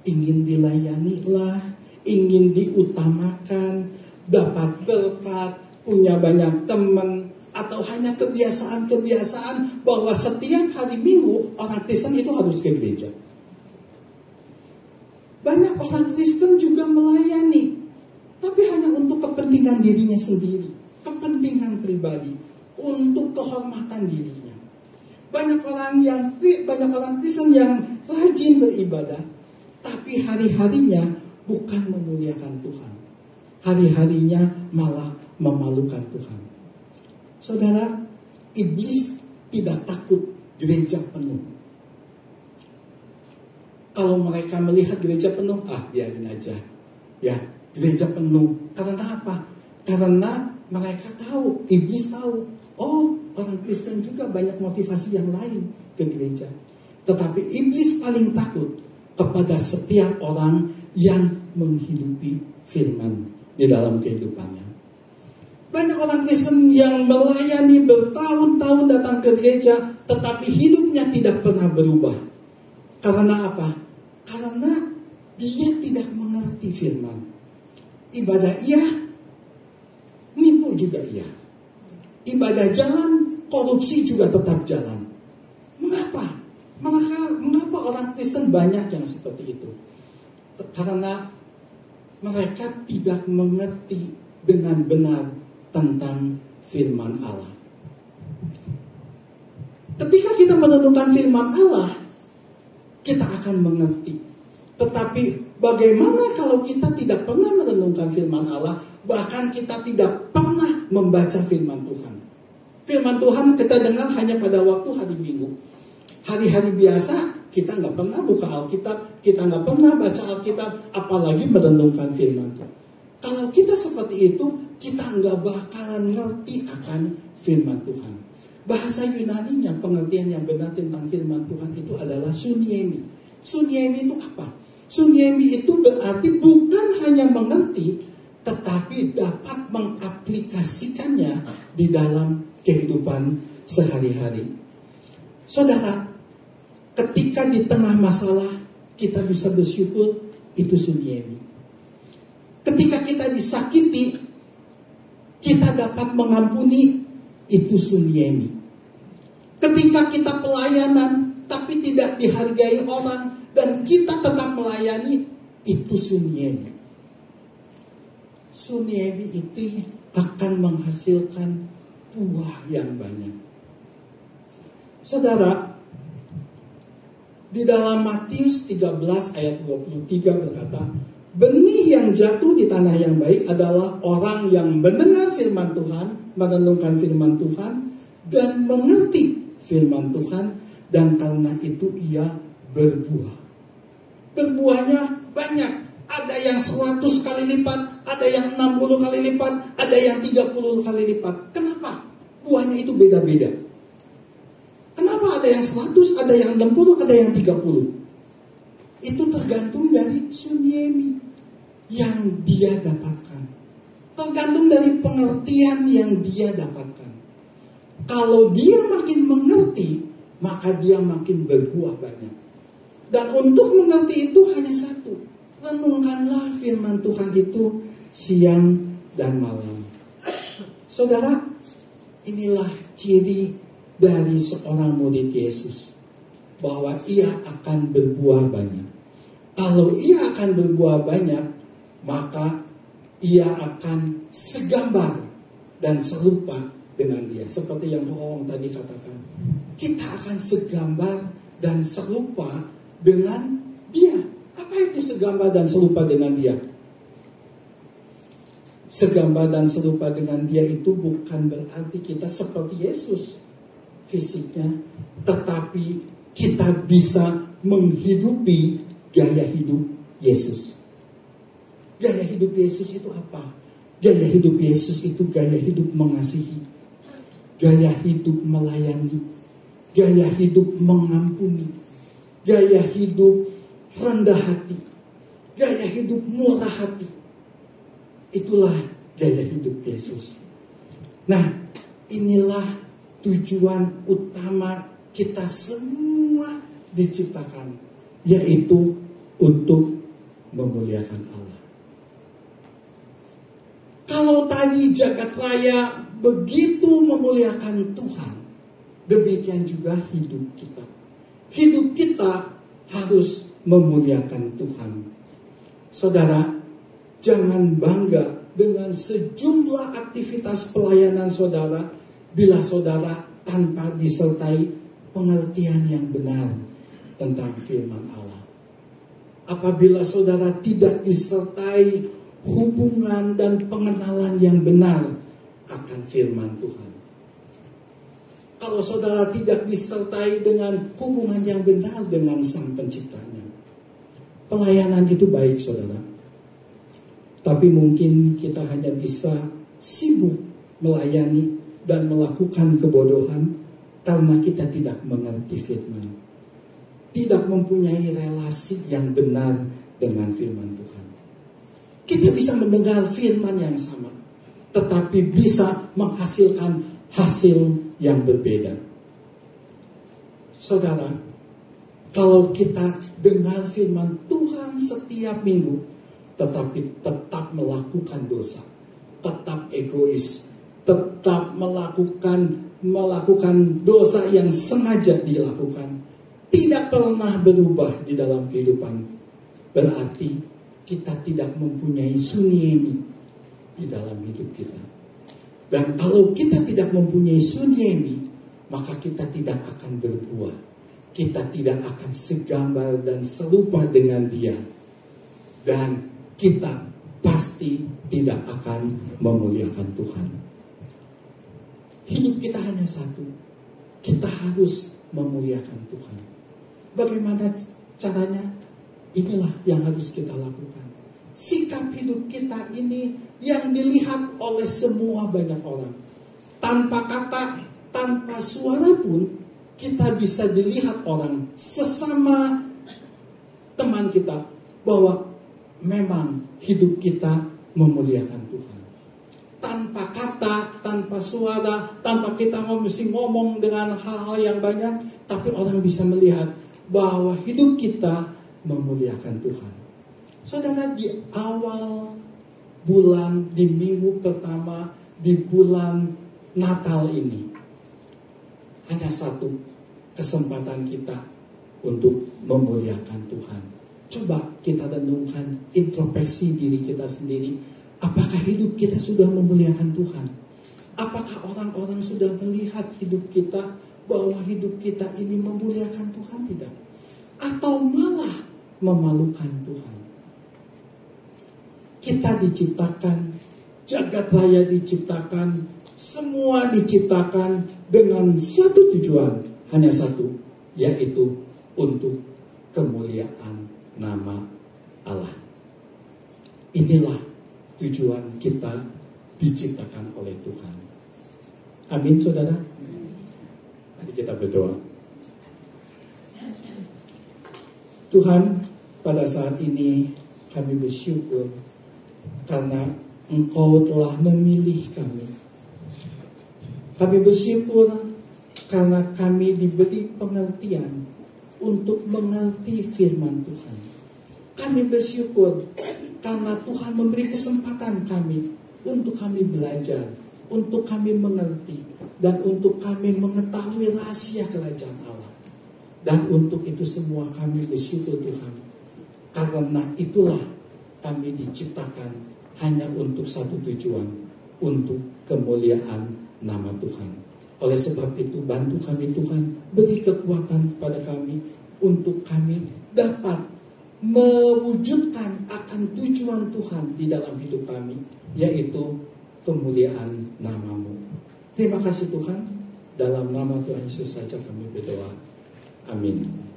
[SPEAKER 4] ingin dilayanilah, ingin diutamakan, dapat berkat, punya banyak teman, atau hanya kebiasaan-kebiasaan bahwa setiap hari Minggu orang Kristen itu harus ke gereja. Banyak orang Kristen juga melayani, tapi hanya untuk kepentingan dirinya sendiri, kepentingan pribadi, untuk kehormatan dirinya. Banyak orang Kristen yang rajin beribadah, tapi hari-harinya bukan memuliakan Tuhan. Hari-harinya malah memalukan Tuhan. Saudara, iblis tidak takut gereja penuh. Kalau mereka melihat gereja penuh, biarin aja. Ya, gereja penuh. Karena apa? Karena mereka tahu, iblis tahu. Orang Kristen juga banyak motivasi yang lain ke gereja. Tetapi iblis paling takut kepada setiap orang yang menghidupi firman di dalam kehidupannya. Banyak orang Kristen yang melayani bertahun-tahun datang ke gereja, tetapi hidupnya tidak pernah berubah. Karena apa? Karena dia tidak mengerti firman. Ibadah iya, nipu juga iya. Ibadah jalan, korupsi juga tetap jalan. Mengapa? Mengapa orang Kristen banyak yang seperti itu? Karena mereka tidak mengerti dengan benar tentang firman Allah. Ketika kita merenungkan firman Allah, kita akan mengerti. Tetapi bagaimana kalau kita tidak pernah merenungkan firman Allah, bahkan kita tidak pernah membaca firman Tuhan? Firman Tuhan kita dengar hanya pada waktu hari Minggu. Hari-hari biasa kita nggak pernah buka Alkitab, kita nggak pernah baca Alkitab, apalagi merenungkan firman Tuhan. Kalau kita seperti itu, kita nggak bakalan ngerti akan firman Tuhan. Bahasa Yunaninya, pengertian yang benar tentang firman Tuhan itu adalah suniemi. Suniemi itu apa? Suniemi itu berarti bukan hanya mengerti, tetapi dapat mengaplikasikannya di dalam kehidupan sehari-hari. Saudara, ketika di tengah masalah kita bisa bersyukur, itu suniemi. Ketika kita disakiti, kita dapat mengampuni, itu suniemi. Ketika kita pelayanan tapi tidak dihargai orang dan kita tetap melayani, itu suniemi. Suniemi itu akan menghasilkan buah yang banyak. Saudara, di dalam Matius 13 ayat 23 berkata, benih yang jatuh di tanah yang baik adalah orang yang mendengar firman Tuhan, merenungkan firman Tuhan, dan mengerti firman Tuhan, dan karena itu ia berbuah. Berbuahnya banyak. Ada yang 100 kali lipat, ada yang 60 kali lipat, ada yang 30 kali lipat. Kenapa? Buahnya itu beda-beda. Kenapa ada yang 100, ada yang 60, ada yang 30? Itu tergantung dari suniemi yang dia dapatkan. Tergantung dari pengertian yang dia dapatkan. Kalau dia makin mengerti, maka dia makin berbuah banyak. Dan untuk mengerti itu hanya satu. Renungkanlah firman Tuhan itu siang dan malam. Saudara, inilah ciri dari seorang murid Yesus, bahwa ia akan berbuah banyak. Kalau ia akan berbuah banyak, maka ia akan segambar dan serupa dengan dia. Seperti yang Om tadi katakan, kita akan segambar dan serupa dengan dia. Apa itu segambar dan serupa dengan dia? Segambar dan serupa dengan dia itu bukan berarti kita seperti Yesus fisiknya, tetapi kita bisa menghidupi gaya hidup Yesus. Gaya hidup Yesus itu apa? Gaya hidup Yesus itu gaya hidup mengasihi, gaya hidup melayani, gaya hidup mengampuni, gaya hidup rendah hati, gaya hidup murah hati. Itulah gaya hidup Yesus. Nah, inilah tujuan utama kita semua diciptakan, yaitu untuk memuliakan Allah. Kalau tadi jagat raya begitu memuliakan Tuhan, demikian juga hidup kita. Hidup kita harus memuliakan Tuhan. Saudara, jangan bangga dengan sejumlah aktivitas pelayanan saudara bila saudara tanpa disertai pengertian yang benar tentang firman Allah. Apabila saudara tidak disertai hubungan dan pengenalan yang benar akan firman Tuhan. Kalau saudara tidak disertai dengan hubungan yang benar dengan Sang Penciptanya, pelayanan itu baik saudara. Tapi mungkin kita hanya bisa sibuk melayani dan melakukan kebodohan karena kita tidak mengerti firman. Tidak mempunyai relasi yang benar dengan firman Tuhan. Kita bisa mendengar firman yang sama. tetapi bisa menghasilkan hasil yang berbeda. Saudara, kalau kita dengar firman Tuhan setiap minggu, tetapi tetap melakukan dosa, tetap egois, tetap melakukan dosa yang sengaja dilakukan, tidak pernah berubah di dalam kehidupan, berarti kita tidak mempunyai sunyemi di dalam hidup kita. Dan kalau kita tidak mempunyai sunyemi, maka kita tidak akan berbuah, kita tidak akan segambar dan serupa dengan Dia, dan kita pasti tidak akan memuliakan Tuhan. Hidup kita hanya satu. Kita harus memuliakan Tuhan. Bagaimana caranya? Inilah yang harus kita lakukan. Sikap hidup kita ini yang dilihat oleh semua banyak orang. Tanpa kata, tanpa suara pun, kita bisa dilihat orang, sesama teman kita, bahwa memang hidup kita memuliakan Tuhan. Tanpa kata, tanpa suara, tanpa kita mesti ngomong dengan hal-hal yang banyak, tapi orang bisa melihat bahwa hidup kita memuliakan Tuhan. Saudara, di awal bulan, di minggu pertama, di bulan Natal ini, hanya satu kesempatan kita untuk memuliakan Tuhan. Coba kita renungkan, introspeksi diri kita sendiri. Apakah hidup kita sudah memuliakan Tuhan? Apakah orang-orang sudah melihat hidup kita bahwa hidup kita ini memuliakan Tuhan? Tidak. Atau malah memalukan Tuhan? Kita diciptakan, jagat raya diciptakan, semua diciptakan dengan satu tujuan, hanya satu, yaitu untuk kemuliaan nama Allah. Inilah tujuan kita diciptakan oleh Tuhan. Amin, saudara. Mari kita berdoa. Tuhan, pada saat ini kami bersyukur karena Engkau telah memilih kami. Kami bersyukur karena kami diberi pengertian untuk mengerti firman Tuhan. Kami bersyukur karena Tuhan memberi kesempatan kami untuk kami belajar, untuk kami mengerti, dan untuk kami mengetahui rahasia kerajaan Allah. Dan untuk itu semua kami bersyukur Tuhan. Karena itulah kami diciptakan hanya untuk satu tujuan, untuk kemuliaan nama Tuhan. Oleh sebab itu bantu kami Tuhan, beri kekuatan kepada kami untuk kami dapat mewujudkan akan tujuan Tuhan di dalam hidup kami, yaitu kemuliaan nama-Mu. Terima kasih Tuhan, dalam nama Tuhan Yesus saja kami berdoa. Amin.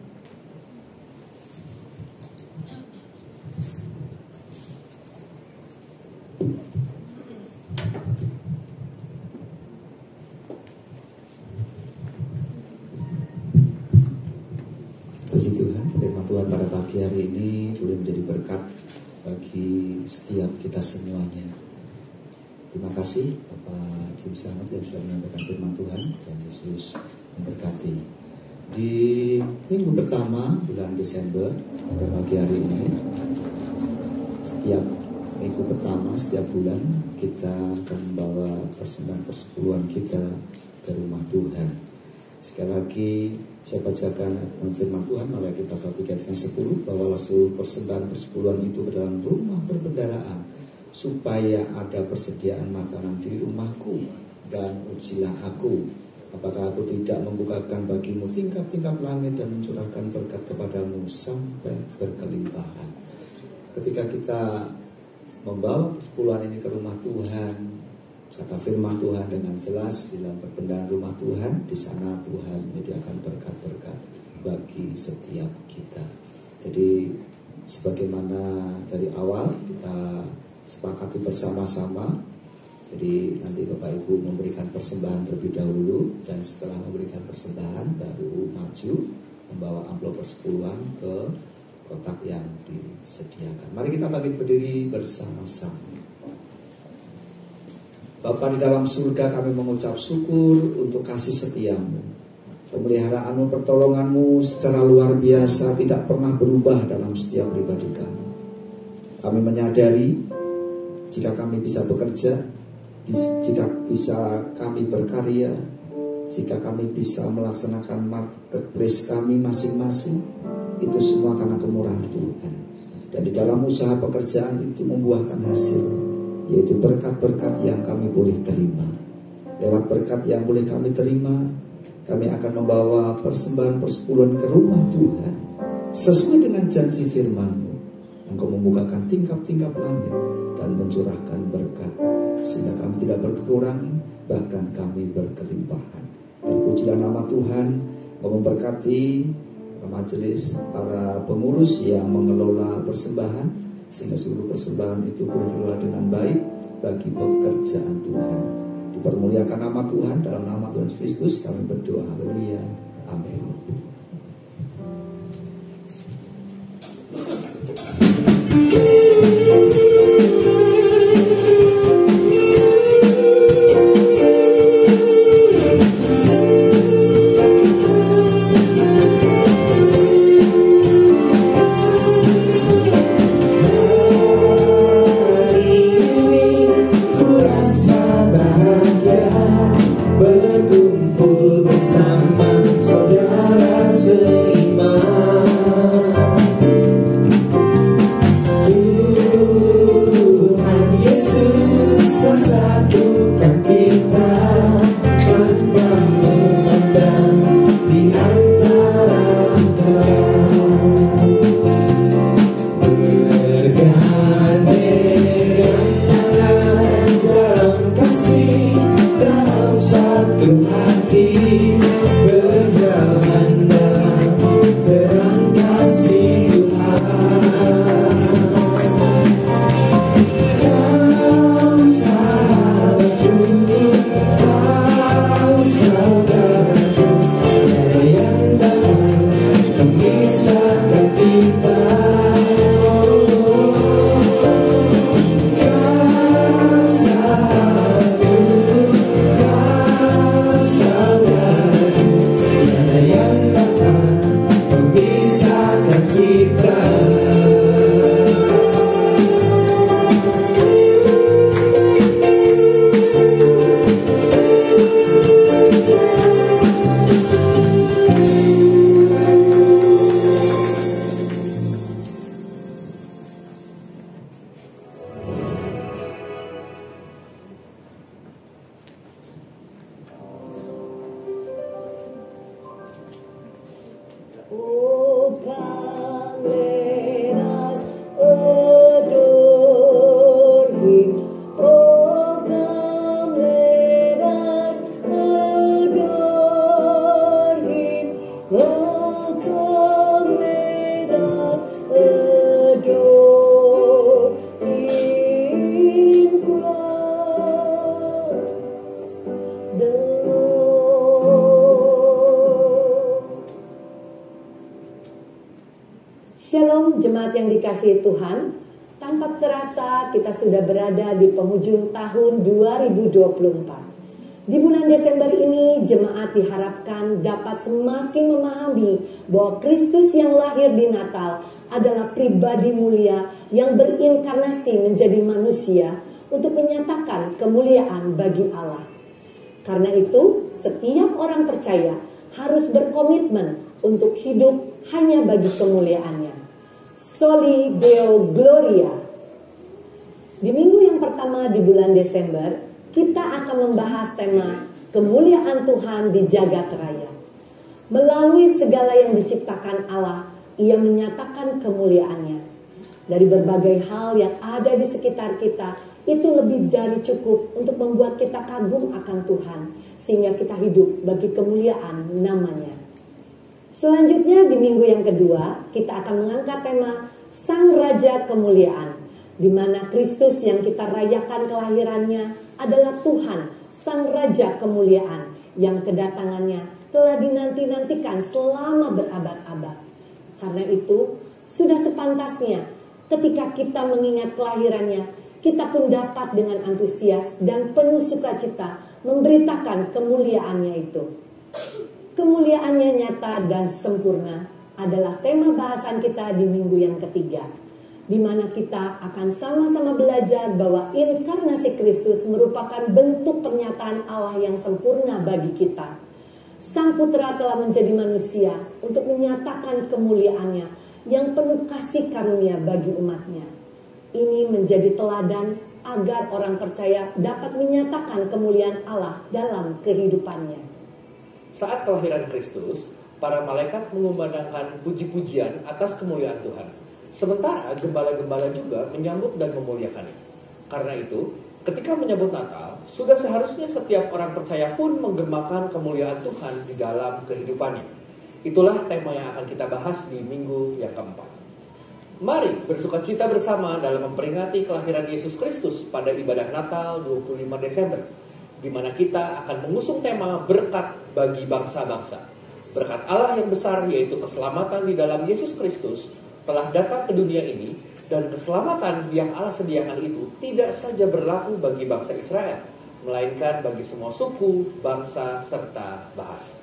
[SPEAKER 1] Puji Tuhan, firman Tuhan pada pagi hari ini boleh menjadi berkat bagi setiap kita semuanya. Terima kasih Bapak Jim Slamet yang sudah menyampaikan firman Tuhan, dan Yesus memberkati. Di minggu pertama bulan Desember pada pagi hari ini, setiap minggu pertama setiap bulan kita akan membawa persembahan persepuluhan kita ke rumah Tuhan. Sekali lagi saya bacakan firman Tuhan Maleakhi pasal 3 ayat 10, bawalah seluruh persembahan persepuluhan itu ke dalam rumah perbendaharaan, supaya ada persediaan makanan di rumahku, dan ujilah aku, apakah aku tidak membukakan bagimu tingkap-tingkap langit dan mencurahkan berkat kepadamu sampai berkelimpahan. Ketika kita membawa persepuluhan ini ke rumah Tuhan, kata firman Tuhan dengan jelas, di dalam perbendaharaan rumah Tuhan, di sana Tuhan menyediakan berkat-berkat bagi setiap kita. Jadi sebagaimana dari awal kita sepakati bersama-sama, jadi nanti Bapak Ibu memberikan persembahan terlebih dahulu, dan setelah memberikan persembahan baru maju membawa amplop persepuluhan ke kotak yang disediakan. Mari kita bangkit berdiri bersama-sama. Bapa di dalam surga, kami mengucap syukur untuk kasih setiamu. Pemeliharaanmu, pertolonganmu secara luar biasa tidak pernah berubah dalam setiap pribadi kami. Kami menyadari jika kami bisa bekerja, jika bisa kami berkarya, jika kami bisa melaksanakan marketplace kami masing-masing, itu semua karena kemurahan Tuhan. Dan di dalam usaha pekerjaan itu membuahkan hasil, yaitu berkat-berkat yang kami boleh terima. Lewat berkat yang boleh kami terima, kami akan membawa persembahan persepuluhan ke rumah Tuhan. Sesuai dengan janji firman-Mu, Engkau membukakan tingkap-tingkap langit dan mencurahkan berkat, sehingga kami tidak berkekurangan, bahkan kami berkelimpahan. Terpujilah nama Tuhan. Engkau memberkati majelis, para pengurus yang mengelola persembahan, sehingga seluruh persembahan itu boleh dikelola dengan baik bagi pekerjaan Tuhan. Dipermuliakan nama Tuhan, dalam nama Tuhan Kristus kami berdoa. Haleluya. Amin.
[SPEAKER 3] Berkumpul bersama saudara seiman. Tuhan Yesus telah satukan kita tanpa memandang di antara kita. Bergandengan tangan dalam kasih, dalam satu hati, berjalan dalam terang kasih Tuhan. Kau sahabatku, kau saudaraku, tiada yang dapat memisahkan kita.
[SPEAKER 6] Oh, come, let us adore Him. Oh, come, let us adore Him. Oh, come, let us adore Him, Christ the Lord. Shalom jemaat yang dikasihi Tuhan. Tanpa terasa kita sudah berada di penghujung tahun 2024. Di bulan Desember ini jemaat diharapkan dapat semakin memahami bahwa Kristus yang lahir di Natal adalah pribadi mulia yang berinkarnasi menjadi manusia untuk menyatakan kemuliaan bagi Allah. Karena itu setiap orang percaya harus berkomitmen untuk hidup hanya bagi kemuliaannya. Soli Deo Gloria. Di minggu yang pertama di bulan Desember, kita akan membahas tema kemuliaan Tuhan di jagat raya. Melalui segala yang diciptakan Allah, Ia menyatakan kemuliaannya. Dari berbagai hal yang ada di sekitar kita, itu lebih dari cukup untuk membuat kita kagum akan Tuhan, sehingga kita hidup bagi kemuliaan namanya. Selanjutnya di minggu yang kedua, kita akan mengangkat tema Sang Raja Kemuliaan, di mana Kristus yang kita rayakan kelahirannya adalah Tuhan, Sang Raja Kemuliaan, yang kedatangannya telah dinanti-nantikan selama berabad-abad. Karena itu, sudah sepantasnya ketika kita mengingat kelahirannya, kita pun dapat dengan antusias dan penuh sukacita memberitakan kemuliaannya itu. Kemuliaannya nyata dan sempurna adalah tema bahasan kita di minggu yang ketiga, di mana kita akan sama-sama belajar bahwa inkarnasi Kristus merupakan bentuk pernyataan Allah yang sempurna bagi kita. Sang Putra telah menjadi manusia untuk menyatakan kemuliaannya yang penuh kasih karunia bagi umatnya. Ini menjadi teladan agar orang percaya dapat menyatakan kemuliaan Allah dalam kehidupannya.
[SPEAKER 7] Saat kelahiran Kristus, para malaikat mengumandangkan puji-pujian atas kemuliaan Tuhan. Sementara gembala-gembala juga menyambut dan memuliakannya. Karena itu, ketika menyambut Natal, sudah seharusnya setiap orang percaya pun menggemakan kemuliaan Tuhan di dalam kehidupannya. Itulah tema yang akan kita bahas di minggu yang keempat. Mari bersukacita bersama dalam memperingati kelahiran Yesus Kristus pada ibadah Natal 25 Desember, di mana kita akan mengusung tema berkat bagi bangsa-bangsa. Berkat Allah yang besar, yaitu keselamatan di dalam Yesus Kristus, telah datang ke dunia ini. Dan keselamatan yang Allah sediakan itu tidak saja berlaku bagi bangsa Israel, melainkan bagi semua suku, bangsa, serta bahasa.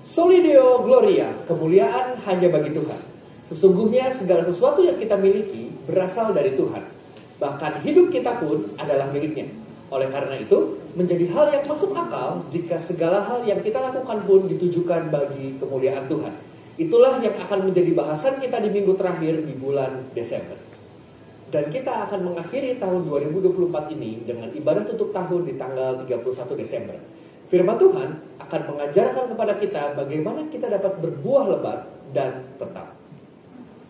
[SPEAKER 7] Soli Deo Gloria, kemuliaan hanya bagi Tuhan. Sesungguhnya segala sesuatu yang kita miliki berasal dari Tuhan. Bahkan hidup kita pun adalah miliknya. Oleh karena itu, menjadi hal yang masuk akal jika segala hal yang kita lakukan pun ditujukan bagi kemuliaan Tuhan. Itulah yang akan menjadi bahasan kita di minggu terakhir di bulan Desember. Dan kita akan mengakhiri tahun 2024 ini dengan ibadah tutup tahun di tanggal 31 Desember. Firman Tuhan akan mengajarkan kepada kita bagaimana kita dapat berbuah lebat dan tetap.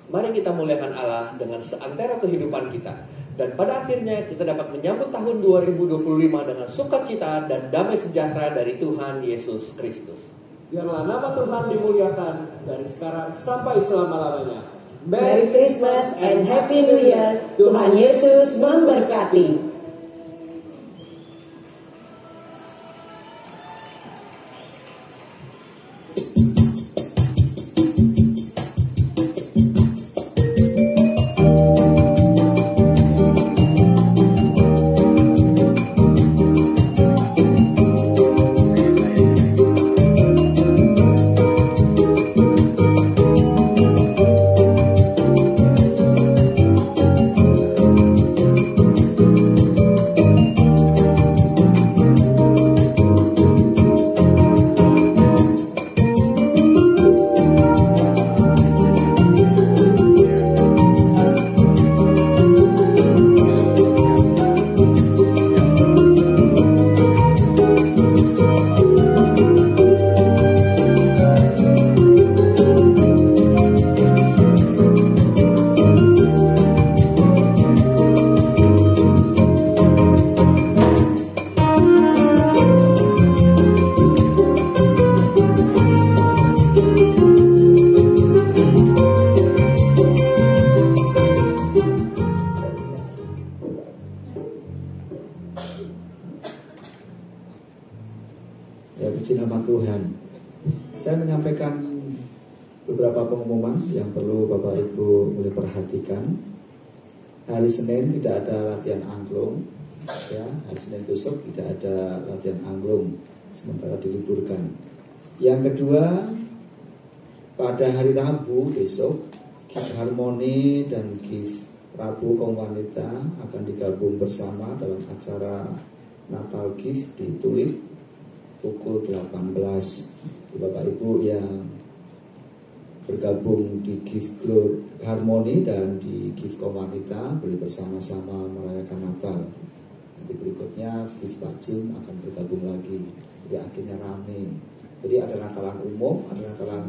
[SPEAKER 7] Mari kita muliakan Allah dengan seantero kehidupan kita. Dan pada akhirnya kita dapat menyambut tahun 2025 dengan sukacita dan damai sejahtera dari Tuhan Yesus Kristus. Biarlah nama Tuhan dimuliakan dari sekarang sampai selama-lamanya.
[SPEAKER 6] Merry Christmas and Happy New Year. Tuhan Yesus memberkati.
[SPEAKER 1] Ya, puji nama Tuhan. Saya menyampaikan beberapa pengumuman yang perlu Bapak Ibu mulai perhatikan. Hari Senin tidak ada latihan angklung, ya. Hari Senin besok tidak ada latihan angklung, sementara diliburkan. Yang kedua, pada hari Rabu besok, Gift Harmoni dan Gift Rabu kaum wanita akan digabung bersama dalam acara Natal Gift di Tulip pukul 18. Bapak Ibu yang bergabung di Gift Harmoni dan di Gift kaum wanita boleh bersama-sama merayakan Natal. Nanti berikutnya Gift Bacin akan bergabung lagi. Jadi akhirnya rame. Jadi ada Natalan umum, ada Natalan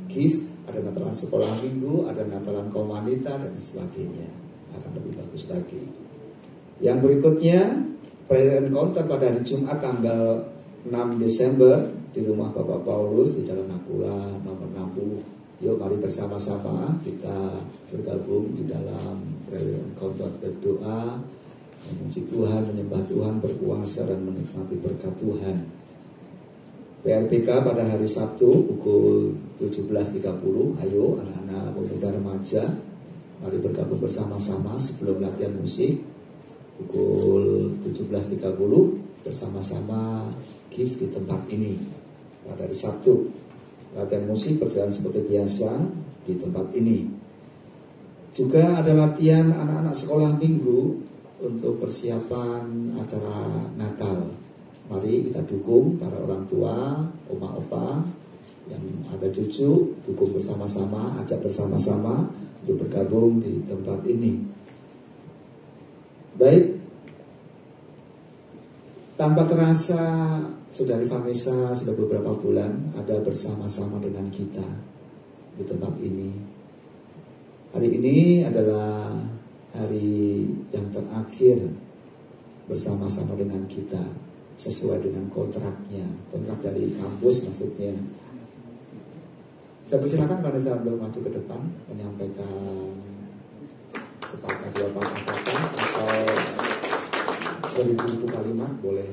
[SPEAKER 1] Gift, ada Natalan sekolah minggu, ada Natalan kaum wanita dan sebagainya. Akan lebih bagus lagi. Yang berikutnya prayer encounter pada hari Jumat tanggal 6 Desember di rumah Bapak Paulus di Jalan Nakula nomor 60. Yuk mari bersama-sama kita bergabung di dalam prayer encounter, berdoa, memuji Tuhan, menyembah Tuhan, berpuasa dan menikmati berkat Tuhan. PRPK pada hari Sabtu pukul 17.30. Ayo anak-anak pemuda remaja, mari bergabung bersama-sama sebelum latihan musik. pukul 17.30 bersama-sama gift di tempat ini. Pada hari Sabtu latihan musik berjalan seperti biasa di tempat ini. Juga ada latihan anak-anak sekolah minggu untuk persiapan acara Natal. Mari kita dukung para orang tua, oma opa yang ada cucu, dukung bersama-sama, ajak bersama-sama untuk bergabung di tempat ini. Baik, tanpa terasa Saudari Vanessa sudah beberapa bulan ada bersama-sama dengan kita di tempat ini. Hari ini adalah hari yang terakhir bersama-sama dengan kita sesuai dengan kontraknya, kontrak dari kampus maksudnya. Saya persilakan Vanessa untuk maju ke depan menyampaikan sepatah dua patah kata atau beribu-ribu kalimat boleh.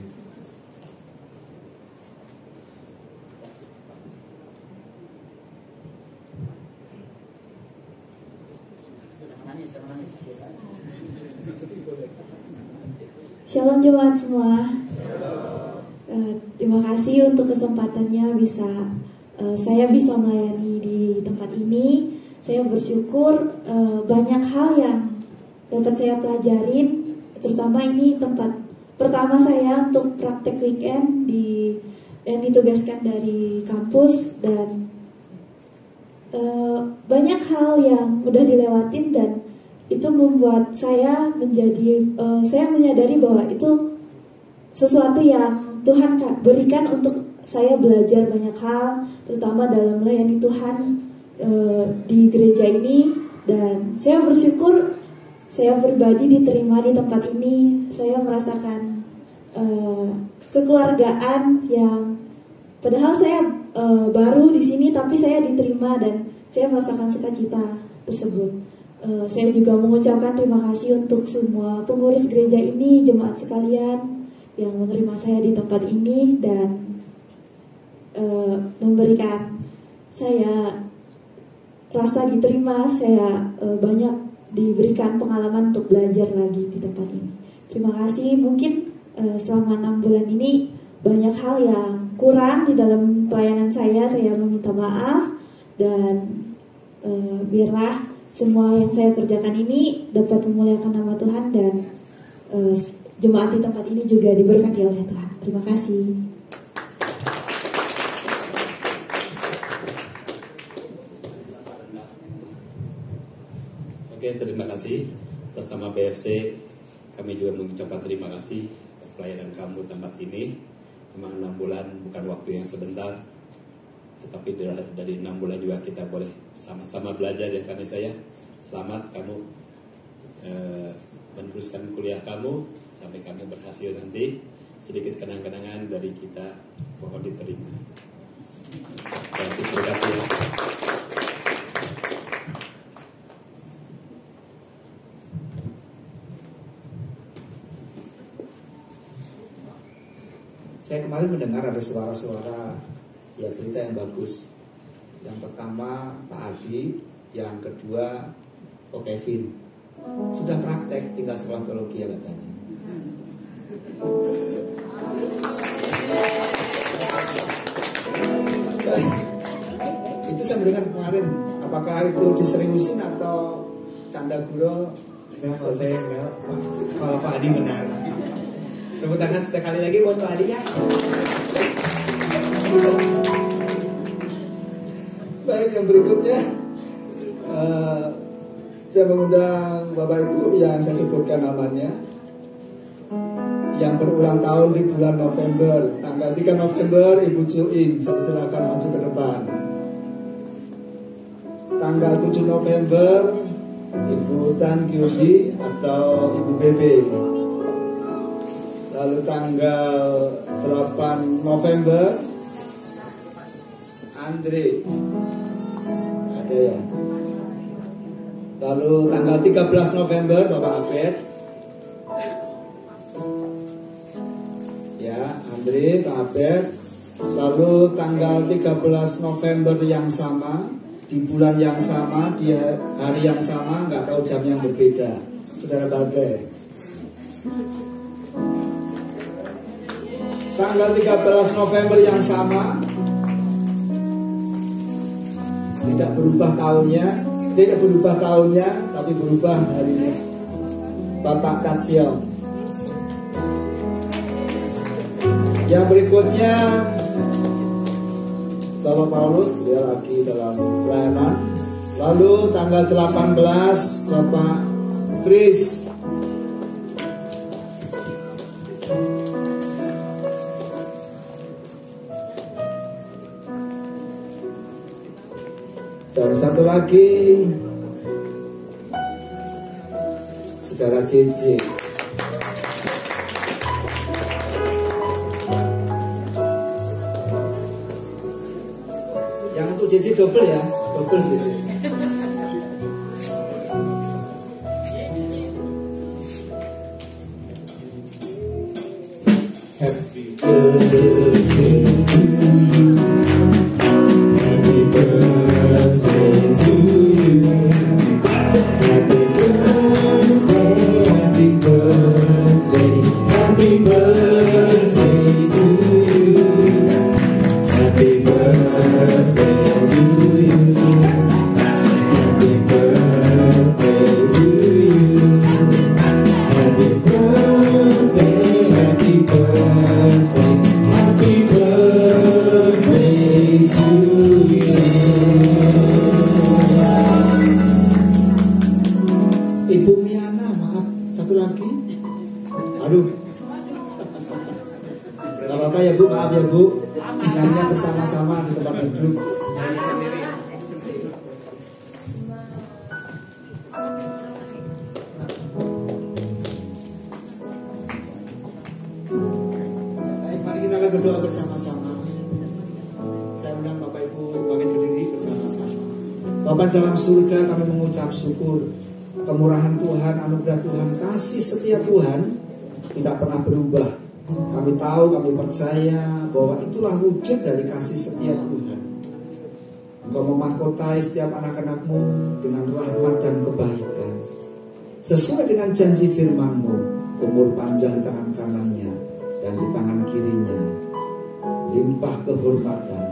[SPEAKER 8] Shalom jemaat semua. Terima kasih untuk kesempatannya saya bisa melayani di tempat ini. Saya bersyukur banyak hal yang dapat saya pelajarin, terutama ini tempat pertama saya untuk praktek weekend dan ditugaskan dari kampus, dan banyak hal yang udah dilewatin dan itu membuat saya saya menyadari bahwa itu sesuatu yang Tuhan berikan untuk saya belajar banyak hal, terutama dalam melayani Tuhan di gereja ini. Dan saya bersyukur saya pribadi diterima di tempat ini. Saya merasakan kekeluargaan yang padahal saya baru di sini, tapi saya diterima dan saya merasakan sukacita tersebut. Saya juga mengucapkan terima kasih untuk semua pengurus gereja ini, jemaat sekalian yang menerima saya di tempat ini dan memberikan saya rasa diterima. Saya banyak diberikan pengalaman untuk belajar lagi di tempat ini. Terima kasih. Mungkin selama 6 bulan ini banyak hal yang kurang di dalam pelayanan saya meminta maaf, dan biarlah semua yang saya kerjakan ini dapat memuliakan nama Tuhan dan jemaat di tempat ini juga diberkati oleh Tuhan. Terima kasih.
[SPEAKER 5] Oke, terima kasih atas nama BFC. Kami juga mengucapkan terima kasih atas pelayanan kamu tempat ini. Memang 6 bulan bukan waktu yang sebentar, tetapi dari 6 bulan juga kita boleh sama-sama belajar ya kan saya. Selamat kamu meneruskan kuliah kamu sampai kamu berhasil nanti. Sedikit kenang-kenangan dari kita, mohon diterima. Terima kasih.
[SPEAKER 1] Saya kemarin mendengar ada suara-suara ya berita yang bagus. Yang pertama Pak Adi, yang kedua Pak Kevin sudah praktek, tinggal sekolah teologi ya katanya. Itu saya mendengar kemarin. Apakah itu diseriusin atau canda guro?
[SPEAKER 3] Nah, kalau saya enggak. Kalau Pak Adi benar. Tepuk tangan sekali lagi buat Pak Adi ya.
[SPEAKER 1] Baik, yang berikutnya saya mengundang Bapak Ibu yang saya sebutkan namanya, yang berulang tahun di bulan November. Tanggal 3 November Ibu Cuing, saya silakan maju ke depan. Tanggal 7 November Ibu Tan Kyudi atau Ibu Bebe. Lalu tanggal 8 November Andre, ada ya. Lalu tanggal 13 November Bapak Abed. Ya, Andre, Pak Abed. Lalu tanggal 13 November yang sama, di bulan yang sama, di hari yang sama, nggak tahu jam yang berbeda. Saudara Badai. Tanggal 13 November yang sama, tidak berubah tahunnya, tapi berubah harinya. Bapak Katsio. Yang berikutnya Bapak Paulus, dia lagi dalam pelayanan. Lalu tanggal 18 Bapak Chris. Dan satu lagi Saudara JJ. Yang untuk JJ double ya, double JJ.
[SPEAKER 2] Happy birthday to you. Happy birthday to you. Happy birthday, happy birthday, happy birthday to you. Happy birthday to you. Happy birthday to you. Happy birthday, happy birthday, happy birthday to you.
[SPEAKER 1] Ibu Miana, maaf, satu lagi. Aduh. Gak apa-apa ya Bu, maaf ya Bu. Nyanyinya bersama-sama di tempat duduk. Baik, mari kita akan berdoa bersama-sama. Saya undang Bapak Ibu bangkit berdiri bersama-sama. Bapak dalam surga, kami mengucap syukur. Kemurahan Tuhan, anugerah Tuhan, kasih setia Tuhan tidak pernah berubah. Kami tahu, kami percaya bahwa itulah wujud dari kasih setia Tuhan. Engkau memahkotai setiap anak-anak-Mu dengan rahmat dan kebaikan. Sesuai dengan janji firman-Mu, umur panjang di tangan kanannya dan di tangan kirinya, limpah kehormatan,